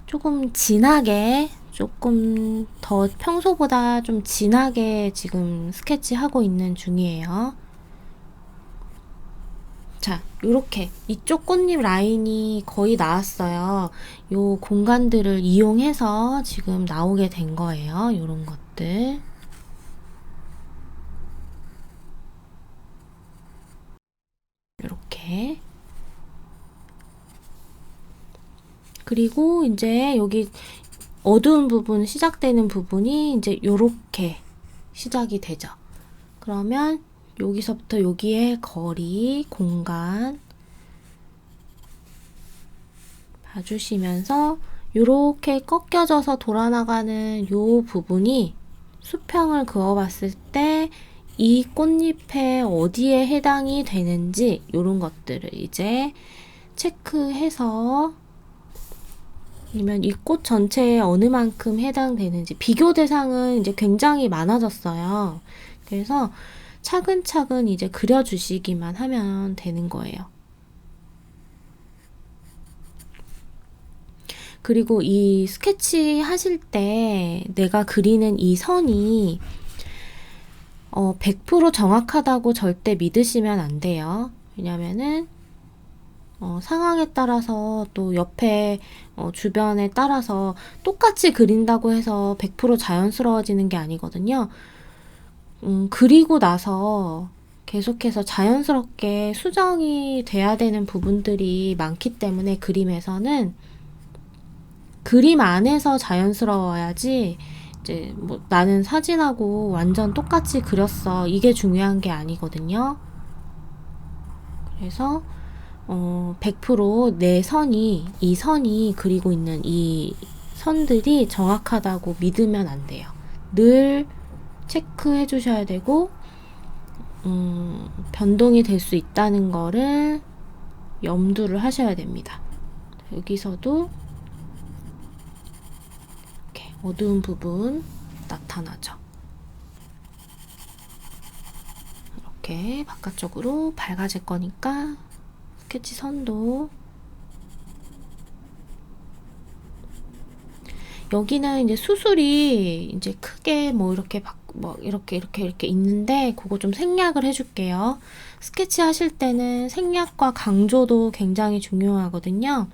조금 진하게, 조금 더 평소보다 좀 진하게 지금 스케치하고 있는 중이에요. 자, 요렇게 이쪽 꽃잎 라인이 거의 나왔어요. 요 공간들을 이용해서 지금 나오게 된 거예요. 요런 것들. 요렇게. 그리고 이제 여기 어두운 부분, 시작되는 부분이 이제 요렇게 시작이 되죠. 그러면 여기서부터 여기에 거리, 공간 봐주시면서 요렇게 꺾여져서 돌아나가는 요 부분이 수평을 그어봤을 때 이 꽃잎에 어디에 해당이 되는지 요런 것들을 이제 체크해서, 아니면 이 꽃 전체에 어느 만큼 해당되는지, 비교 대상은 이제 굉장히 많아졌어요. 그래서 차근차근 이제 그려주시기만 하면 되는 거예요. 그리고 이 스케치 하실 때 내가 그리는 이 선이 100% 정확하다고 절대 믿으시면 안 돼요. 왜냐면은 상황에 따라서 또 옆에 주변에 따라서 똑같이 그린다고 해서 100% 자연스러워지는 게 아니거든요. 그리고 나서 계속해서 자연스럽게 수정이 돼야 되는 부분들이 많기 때문에 그림에서는 그림 안에서 자연스러워야지, 이제 뭐 나는 사진하고 완전 똑같이 그렸어, 이게 중요한 게 아니거든요. 그래서 100% 이 선이 그리고 있는 이 선들이 정확하다고 믿으면 안 돼요. 늘 체크해 주셔야 되고, 변동이 될 수 있다는 거를 염두를 하셔야 됩니다. 여기서도 이렇게 어두운 부분 나타나죠. 이렇게 바깥쪽으로 밝아질 거니까 스케치 선도, 여기는 이제 수술이 이제 크게 뭐 이렇게 이렇게 있는데 그거 좀 생략을 해줄게요. 스케치 하실 때는 생략과 강조도 굉장히 중요하거든요.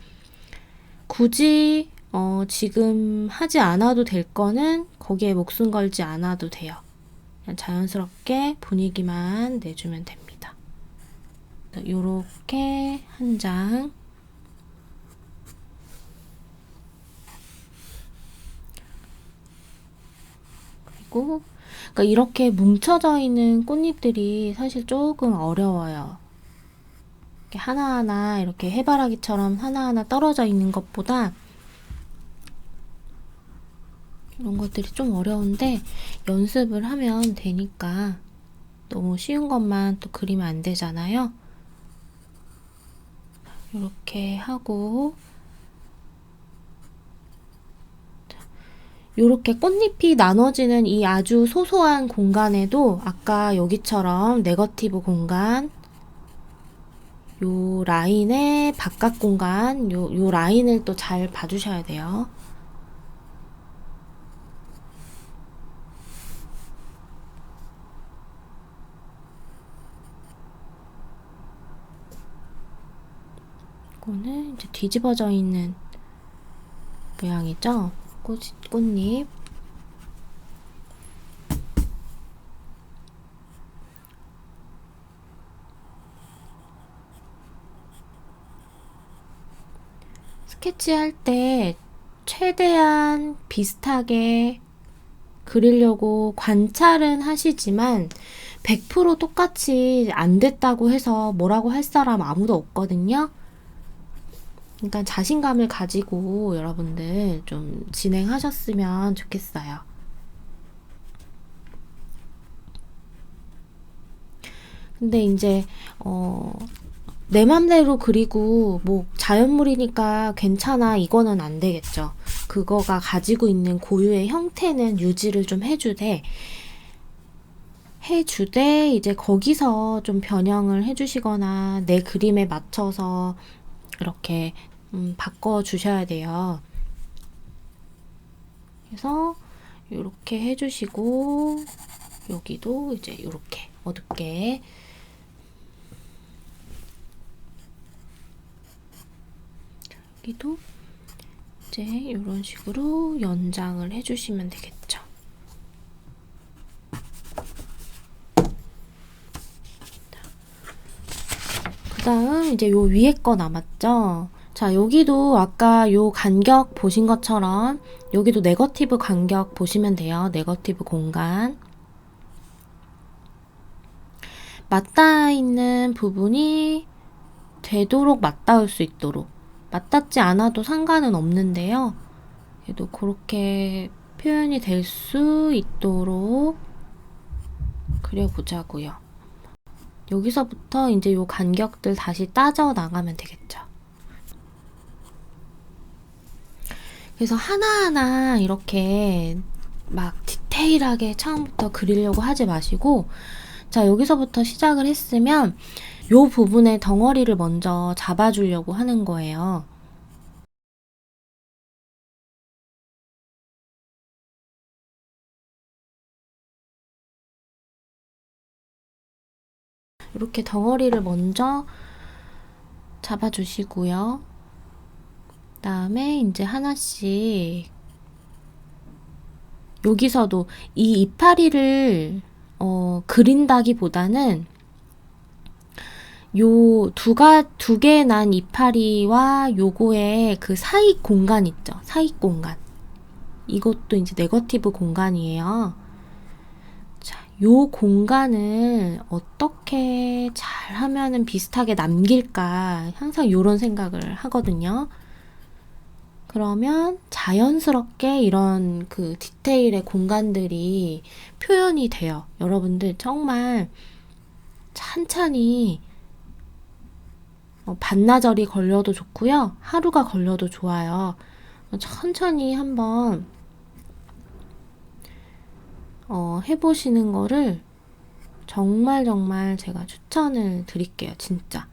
굳이 지금 하지 않아도 될 거는 거기에 목숨 걸지 않아도 돼요. 그냥 자연스럽게 분위기만 내주면 됩니다. 요렇게 한 장, 그리고 그러니까 이렇게 뭉쳐져 있는 꽃잎들이 사실 조금 어려워요. 이렇게 하나하나 이렇게 해바라기처럼 하나하나 떨어져 있는 것보다 이런 것들이 좀 어려운데 연습을 하면 되니까 너무 쉬운 것만 또 그리면 안 되잖아요. 이렇게 하고 이렇게 꽃잎이 나눠지는 이 아주 소소한 공간에도 아까 여기처럼 네거티브 공간, 요 라인의 바깥 공간, 요 라인을 또 잘 봐주셔야 돼요. 이거는 이제 뒤집어져 있는 모양이죠. 꽃잎. 스케치할 때 최대한 비슷하게 그리려고 관찰은 하시지만 100% 똑같이 안 됐다고 해서 뭐라고 할 사람 아무도 없거든요. 그러니까 자신감을 가지고 여러분들 좀 진행하셨으면 좋겠어요. 근데 이제 내 맘대로 그리고 뭐 자연물이니까 괜찮아 이거는 안 되겠죠. 그거가 가지고 있는 고유의 형태는 유지를 좀 해주되 이제 거기서 좀 변형을 해주시거나 내 그림에 맞춰서 이렇게 바꿔 주셔야 돼요. 그래서 이렇게 해주시고 여기도 이제 이렇게 어둡게 여기도 이제 이런 식으로 연장을 해주시면 되겠죠. 그 다음 이제 요 위에 거 남았죠. 자, 여기도 아까 요 간격 보신 것처럼 여기도 네거티브 간격 보시면 돼요. 네거티브 공간. 맞닿아 있는 부분이 되도록 맞닿을 수 있도록, 맞닿지 않아도 상관은 없는데요. 그래도 그렇게 표현이 될 수 있도록 그려보자고요. 여기서부터 이제 요 간격들 다시 따져 나가면 되겠죠. 그래서 하나하나 이렇게 막 디테일하게 처음부터 그리려고 하지 마시고, 자, 여기서부터 시작을 했으면 요 부분의 덩어리를 먼저 잡아주려고 하는 거예요. 이렇게 덩어리를 먼저 잡아주시고요. 그다음에 이제 하나씩 여기서도 이 이파리를 그린다기보다는 요 두 개 난 이파리와 요거의 그 사이 공간 있죠. 사이 공간. 이것도 이제 네거티브 공간이에요. 자, 요 공간을 어떻게 잘 하면은 비슷하게 남길까 항상 요런 생각을 하거든요. 그러면 자연스럽게 이런 그 디테일의 공간들이 표현이 돼요. 여러분들 정말 찬찬히 반나절이 걸려도 좋고요. 하루가 걸려도 좋아요. 천천히 한번 해보시는 거를 정말 제가 추천을 드릴게요. 진짜.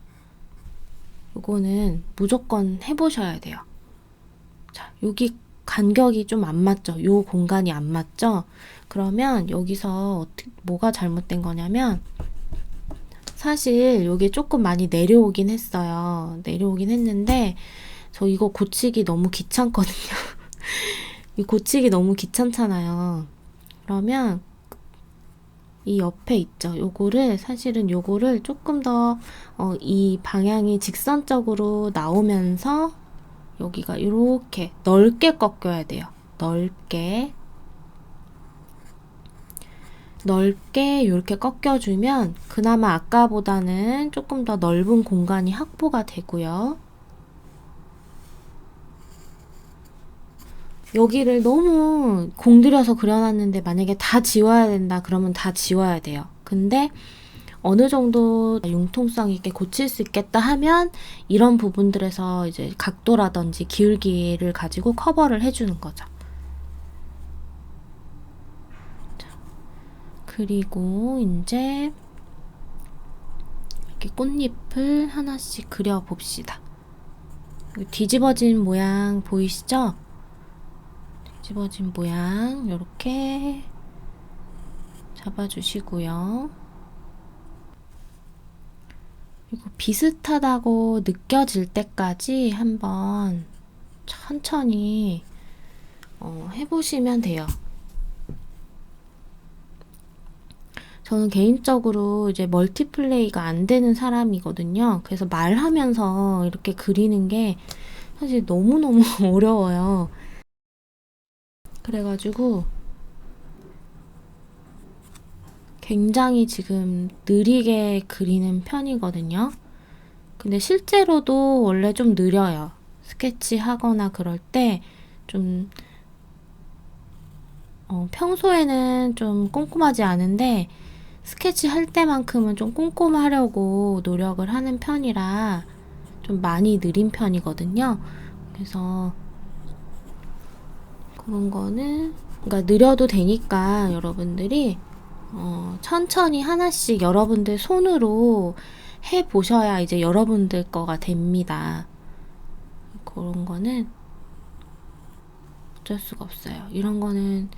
이거는 무조건 해보셔야 돼요. 자, 여기 간격이 좀 안 맞죠? 요 공간이 안 맞죠? 그러면 여기서 뭐가 잘못된 거냐면 사실 여기 조금 많이 내려오긴 했어요. 내려오긴 했는데 저 이거 고치기 너무 귀찮거든요. 이 고치기 너무 귀찮잖아요. 그러면 이 옆에 있죠. 사실은 요거를 조금 더 이 방향이 직선적으로 나오면서 여기가 이렇게 넓게 꺾여야 돼요. 넓게 이렇게 꺾여주면 그나마 아까보다는 조금 더 넓은 공간이 확보가 되고요. 여기를 너무 공들여서 그려놨는데 만약에 다 지워야 된다 그러면 다 지워야 돼요. 근데 어느 정도 융통성 있게 고칠 수 있겠다 하면 이런 부분들에서 이제 각도라든지 기울기를 가지고 커버를 해주는 거죠. 자, 그리고 이제 이렇게 꽃잎을 하나씩 그려봅시다. 뒤집어진 모양 보이시죠? 뒤집어진 모양 이렇게 잡아주시고요. 그리고 비슷하다고 느껴질 때까지 한번 천천히 해보시면 돼요. 저는 개인적으로 이제 멀티플레이가 안 되는 사람이거든요. 그래서 말하면서 이렇게 그리는 게 사실 너무너무 어려워요. 그래가지고 굉장히 지금 느리게 그리는 편이거든요. 근데 실제로도 원래 좀 느려요. 스케치 하거나 그럴 때 좀 평소에는 좀 꼼꼼하지 않은데 스케치 할 때만큼은 좀 꼼꼼하려고 노력을 하는 편이라 좀 많이 느린 편이거든요. 그래서 그런 거는 그러니까 느려도 되니까 여러분들이 천천히 하나씩 여러분들 손으로 해 보셔야 이제 여러분들 거가 됩니다. 그런 거는 어쩔 수가 없어요. 이런 거는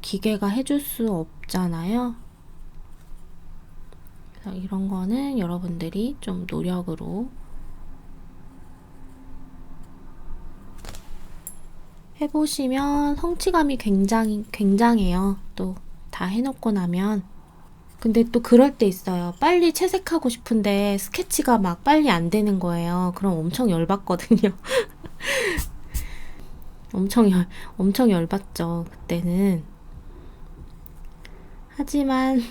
기계가 해줄 수 없잖아요. 그래서 이런 거는 여러분들이 좀 노력으로 해보시면 성취감이 굉장해요. 또 다 해놓고 나면. 근데 또 그럴 때 있어요. 빨리 채색하고 싶은데 스케치가 막 빨리 안 되는 거예요. 그럼 엄청 열받거든요. 엄청 열받죠. 그때는. 하지만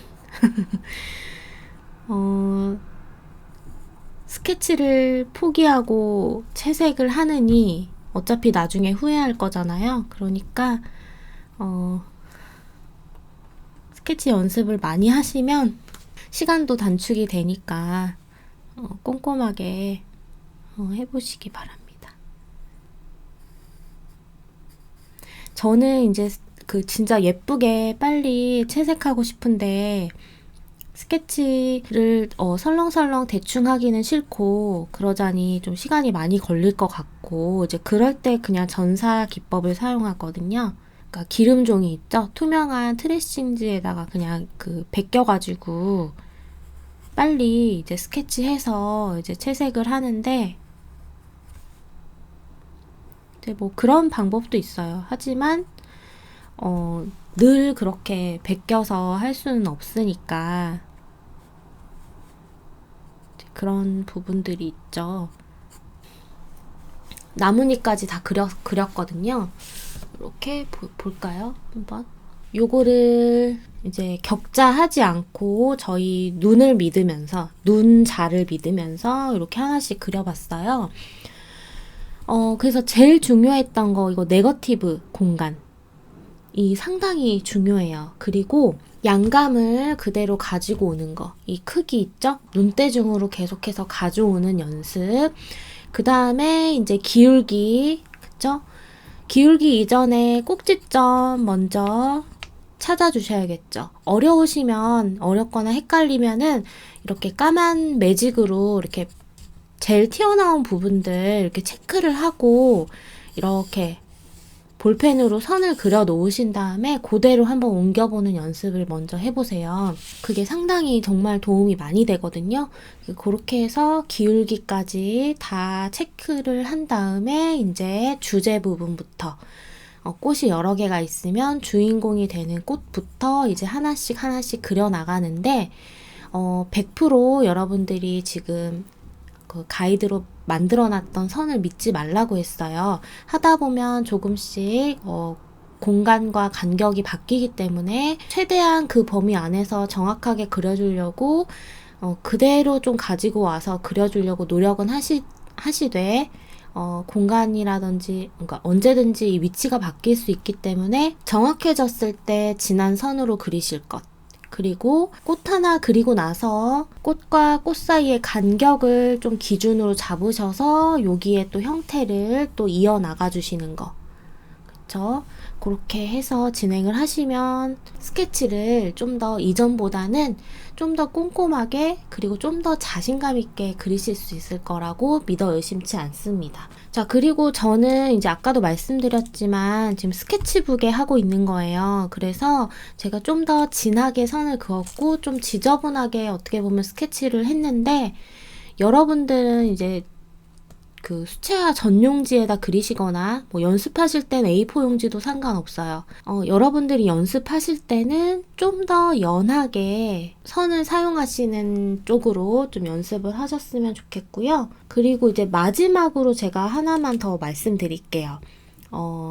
스케치를 포기하고 채색을 하느니 어차피 나중에 후회할 거잖아요. 그러니까 스케치 연습을 많이 하시면 시간도 단축이 되니까 꼼꼼하게 해보시기 바랍니다. 저는 이제 그 진짜 예쁘게 빨리 채색하고 싶은데 스케치를 설렁설렁 대충 하기는 싫고 그러자니 좀 시간이 많이 걸릴 것 같고 이제 그럴 때 그냥 전사 기법을 사용하거든요. 그러니까 기름종이 있죠? 투명한 트레싱지에다가 그냥 그 벗겨가지고 빨리 이제 스케치해서 이제 채색을 하는데 이제 뭐 그런 방법도 있어요. 하지만 늘 그렇게 벗겨서 할 수는 없으니까 그런 부분들이 있죠. 나뭇잎까지 다 그렸거든요. 이렇게 볼까요? 한번. 요거를 이제 격자하지 않고 저희 눈을 믿으면서 눈자를 믿으면서 이렇게 하나씩 그려봤어요. 그래서 제일 중요했던 거 이거 네거티브 공간. 이 상당히 중요해요. 그리고 양감을 그대로 가지고 오는 거. 이 크기 있죠? 눈대중으로 계속해서 가져오는 연습. 그 다음에 이제 기울기. 그쵸? 기울기 이전에 꼭지점 먼저 찾아주셔야겠죠. 어렵거나 헷갈리면은 이렇게 까만 매직으로 이렇게 제일 튀어나온 부분들 이렇게 체크를 하고 이렇게 볼펜으로 선을 그려 놓으신 다음에 그대로 한번 옮겨보는 연습을 먼저 해보세요. 그게 상당히 정말 도움이 많이 되거든요. 그렇게 해서 기울기까지 다 체크를 한 다음에 이제 주제 부분부터 꽃이 여러 개가 있으면 주인공이 되는 꽃부터 이제 하나씩 그려 나가는데 100% 여러분들이 지금 그 가이드로 만들어놨던 선을 믿지 말라고 했어요. 하다 보면 조금씩 공간과 간격이 바뀌기 때문에 최대한 그 범위 안에서 정확하게 그려주려고 그대로 좀 가지고 와서 그려주려고 노력은 하시되 공간이라든지 그러니까 언제든지 이 위치가 바뀔 수 있기 때문에 정확해졌을 때 진한 선으로 그리실 것. 그리고 꽃 하나 그리고 나서 꽃과 꽃 사이의 간격을 좀 기준으로 잡으셔서 여기에 또 형태를 또 이어나가 주시는 거. 그쵸? 그렇게 해서 진행을 하시면 스케치를 좀 더 이전보다는 좀 더 꼼꼼하게 그리고 좀 더 자신감 있게 그리실 수 있을 거라고 믿어 의심치 않습니다. 자, 그리고 저는 이제 아까도 말씀드렸지만 지금 스케치북에 하고 있는 거예요. 그래서 제가 좀 더 진하게 선을 그었고 좀 지저분하게 어떻게 보면 스케치를 했는데, 여러분들은 이제 그 수채화 전용지에다 그리시거나 뭐 연습하실 땐 A4 용지도 상관없어요. 여러분들이 연습하실 때는 좀 더 연하게 선을 사용하시는 쪽으로 좀 연습을 하셨으면 좋겠고요. 그리고 이제 마지막으로 제가 하나만 더 말씀드릴게요.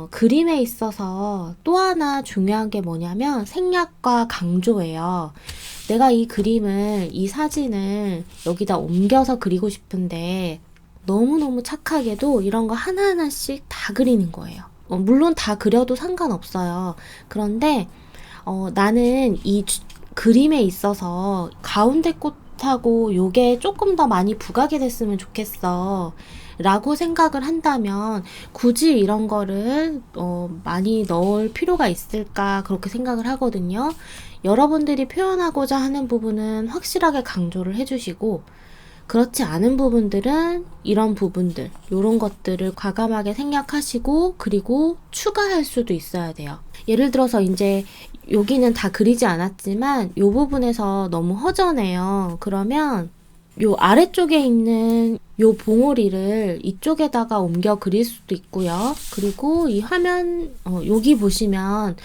그림에 있어서 또 하나 중요한 게 뭐냐면 생략과 강조예요. 내가 이 그림을, 이 사진을 여기다 옮겨서 그리고 싶은데 너무너무 착하게도 이런 거 하나하나씩 다 그리는 거예요. 물론 다 그려도 상관없어요. 그런데 나는 이 그림에 있어서 가운데 꽃하고 요게 조금 더 많이 부각이 됐으면 좋겠어 라고 생각을 한다면 굳이 이런 거를 많이 넣을 필요가 있을까, 그렇게 생각을 하거든요. 여러분들이 표현하고자 하는 부분은 확실하게 강조를 해주시고, 그렇지 않은 부분들은 이런 부분들, 요런 것들을 과감하게 생략하시고, 그리고 추가할 수도 있어야 돼요. 예를 들어서 이제 여기는 다 그리지 않았지만 요 부분에서 너무 허전해요. 그러면 요 아래쪽에 있는 요 봉오리를 이쪽에다가 옮겨 그릴 수도 있고요. 그리고 이 화면 여기 보시면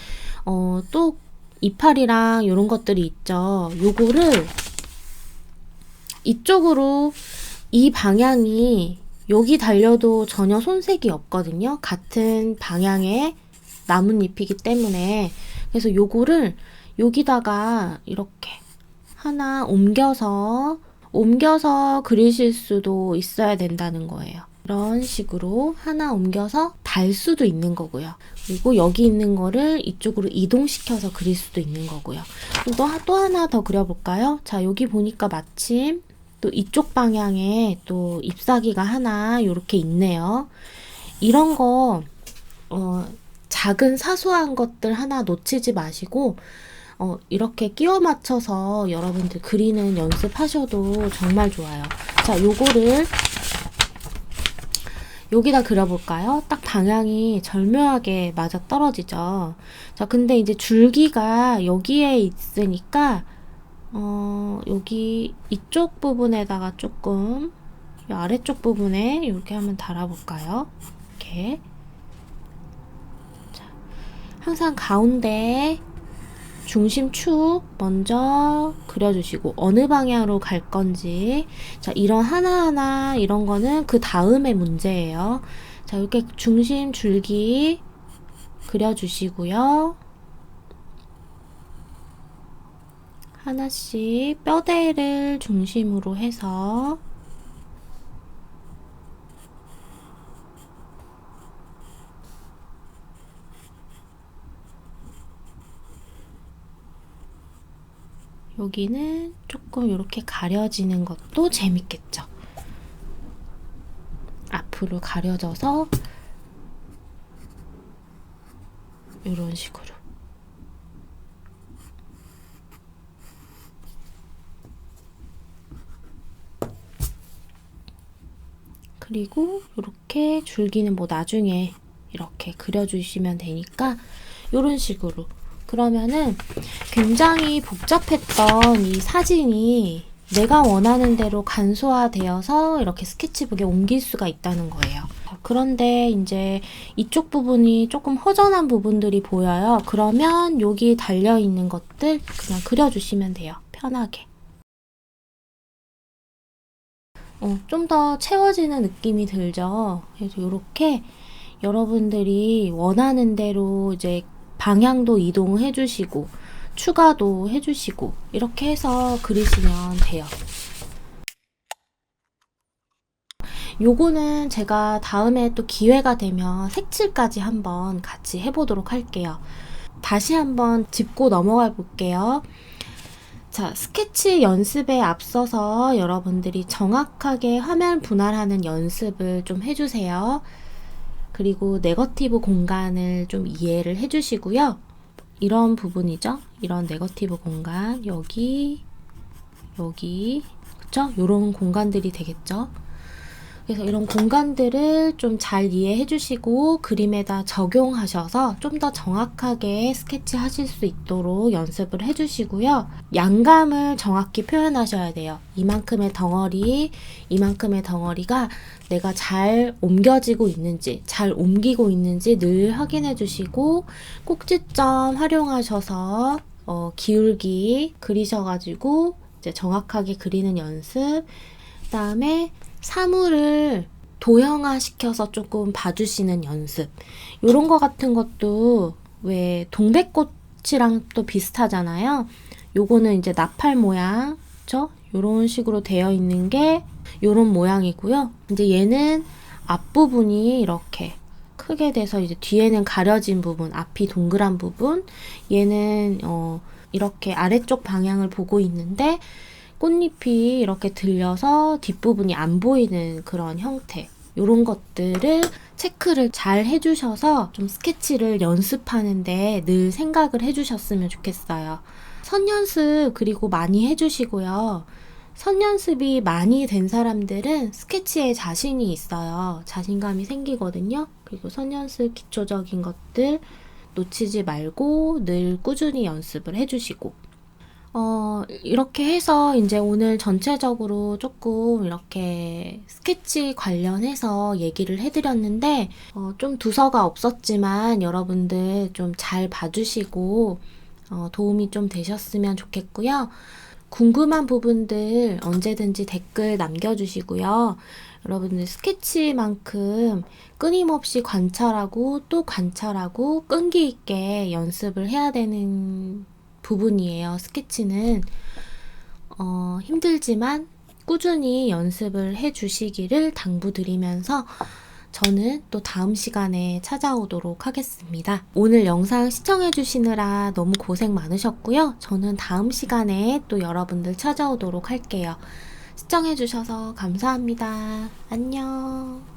또 이파리랑 요런 것들이 있죠. 요거를 이쪽으로, 이 방향이 여기 달려도 전혀 손색이 없거든요. 같은 방향의 나뭇잎이기 때문에. 그래서 요거를 여기다가 이렇게 하나 옮겨서 그리실 수도 있어야 된다는 거예요. 이런 식으로 하나 옮겨서 달 수도 있는 거고요. 그리고 여기 있는 거를 이쪽으로 이동시켜서 그릴 수도 있는 거고요. 또 하나 더 그려볼까요? 자, 여기 보니까 마침 또 이쪽 방향에 또 잎사귀가 하나 이렇게 있네요. 이런 거 작은 사소한 것들 하나 놓치지 마시고 이렇게 끼워 맞춰서 여러분들 그리는 연습하셔도 정말 좋아요. 자, 요거를 여기다 그려볼까요? 딱 방향이 절묘하게 맞아 떨어지죠. 자, 근데 이제 줄기가 여기에 있으니까 여기 이쪽 부분에다가 조금, 이 아래쪽 부분에 이렇게 한번 달아볼까요? 이렇게. 자, 항상 가운데 중심축 먼저 그려주시고, 어느 방향으로 갈 건지. 자, 이런 하나하나 이런 거는 그 다음의 문제예요. 자, 이렇게 중심 줄기 그려주시고요. 하나씩 뼈대를 중심으로 해서 여기는 조금 이렇게 가려지는 것도 재밌겠죠. 앞으로 가려져서 이런 식으로. 그리고 이렇게 줄기는 뭐 나중에 이렇게 그려주시면 되니까 이런 식으로. 그러면은 굉장히 복잡했던 이 사진이 내가 원하는 대로 간소화되어서 이렇게 스케치북에 옮길 수가 있다는 거예요. 그런데 이제 이쪽 부분이 조금 허전한 부분들이 보여요. 그러면 여기 달려있는 것들 그냥 그려주시면 돼요. 편하게. 좀 더 채워지는 느낌이 들죠. 그래서 이렇게 여러분들이 원하는 대로 이제 방향도 이동해 주시고 추가도 해 주시고 이렇게 해서 그리시면 돼요. 요거는 제가 다음에 또 기회가 되면 색칠까지 한번 같이 해보도록 할게요. 다시 한번 짚고 넘어가 볼게요. 자, 스케치 연습에 앞서서 여러분들이 정확하게 화면 분할하는 연습을 좀 해주세요. 그리고 네거티브 공간을 좀 이해를 해주시고요. 이런 부분이죠. 이런 네거티브 공간, 여기, 그쵸? 이런 공간들이 되겠죠. 그래서 이런 공간들을 좀 잘 이해해 주시고 그림에다 적용하셔서 좀 더 정확하게 스케치 하실 수 있도록 연습을 해 주시고요. 양감을 정확히 표현하셔야 돼요. 이만큼의 덩어리가 내가 잘 옮겨지고 있는지, 잘 옮기고 있는지 늘 확인해 주시고 꼭지점 활용하셔서 기울기 그리셔가지고 이제 정확하게 그리는 연습, 그 다음에 사물을 도형화 시켜서 조금 봐주시는 연습. 요런 거 같은 것도 왜 동백꽃이랑 또 비슷하잖아요. 요거는 이제 나팔 모양, 그쵸? 요런 식으로 되어 있는 게 요런 모양이고요. 이제 얘는 앞부분이 이렇게 크게 돼서 이제 뒤에는 가려진 부분, 앞이 동그란 부분, 얘는 이렇게 아래쪽 방향을 보고 있는데 꽃잎이 이렇게 들려서 뒷부분이 안 보이는 그런 형태, 이런 것들을 체크를 잘 해주셔서 좀 스케치를 연습하는데 늘 생각을 해주셨으면 좋겠어요. 선 연습 그리고 많이 해주시고요. 선 연습이 많이 된 사람들은 스케치에 자신이 있어요. 자신감이 생기거든요. 그리고 선 연습 기초적인 것들 놓치지 말고 늘 꾸준히 연습을 해주시고, 이렇게 해서 이제 오늘 전체적으로 조금 이렇게 스케치 관련해서 얘기를 해드렸는데, 좀 두서가 없었지만 여러분들 좀 잘 봐주시고, 도움이 좀 되셨으면 좋겠고요. 궁금한 부분들 언제든지 댓글 남겨주시고요. 여러분들 스케치만큼 끊임없이 관찰하고 또 관찰하고 끈기 있게 연습을 해야 되는 부분이에요. 스케치는 힘들지만 꾸준히 연습을 해주시기를 당부드리면서 저는 또 다음 시간에 찾아오도록 하겠습니다. 오늘 영상 시청해주시느라 너무 고생 많으셨고요. 저는 다음 시간에 또 여러분들 찾아오도록 할게요. 시청해주셔서 감사합니다. 안녕.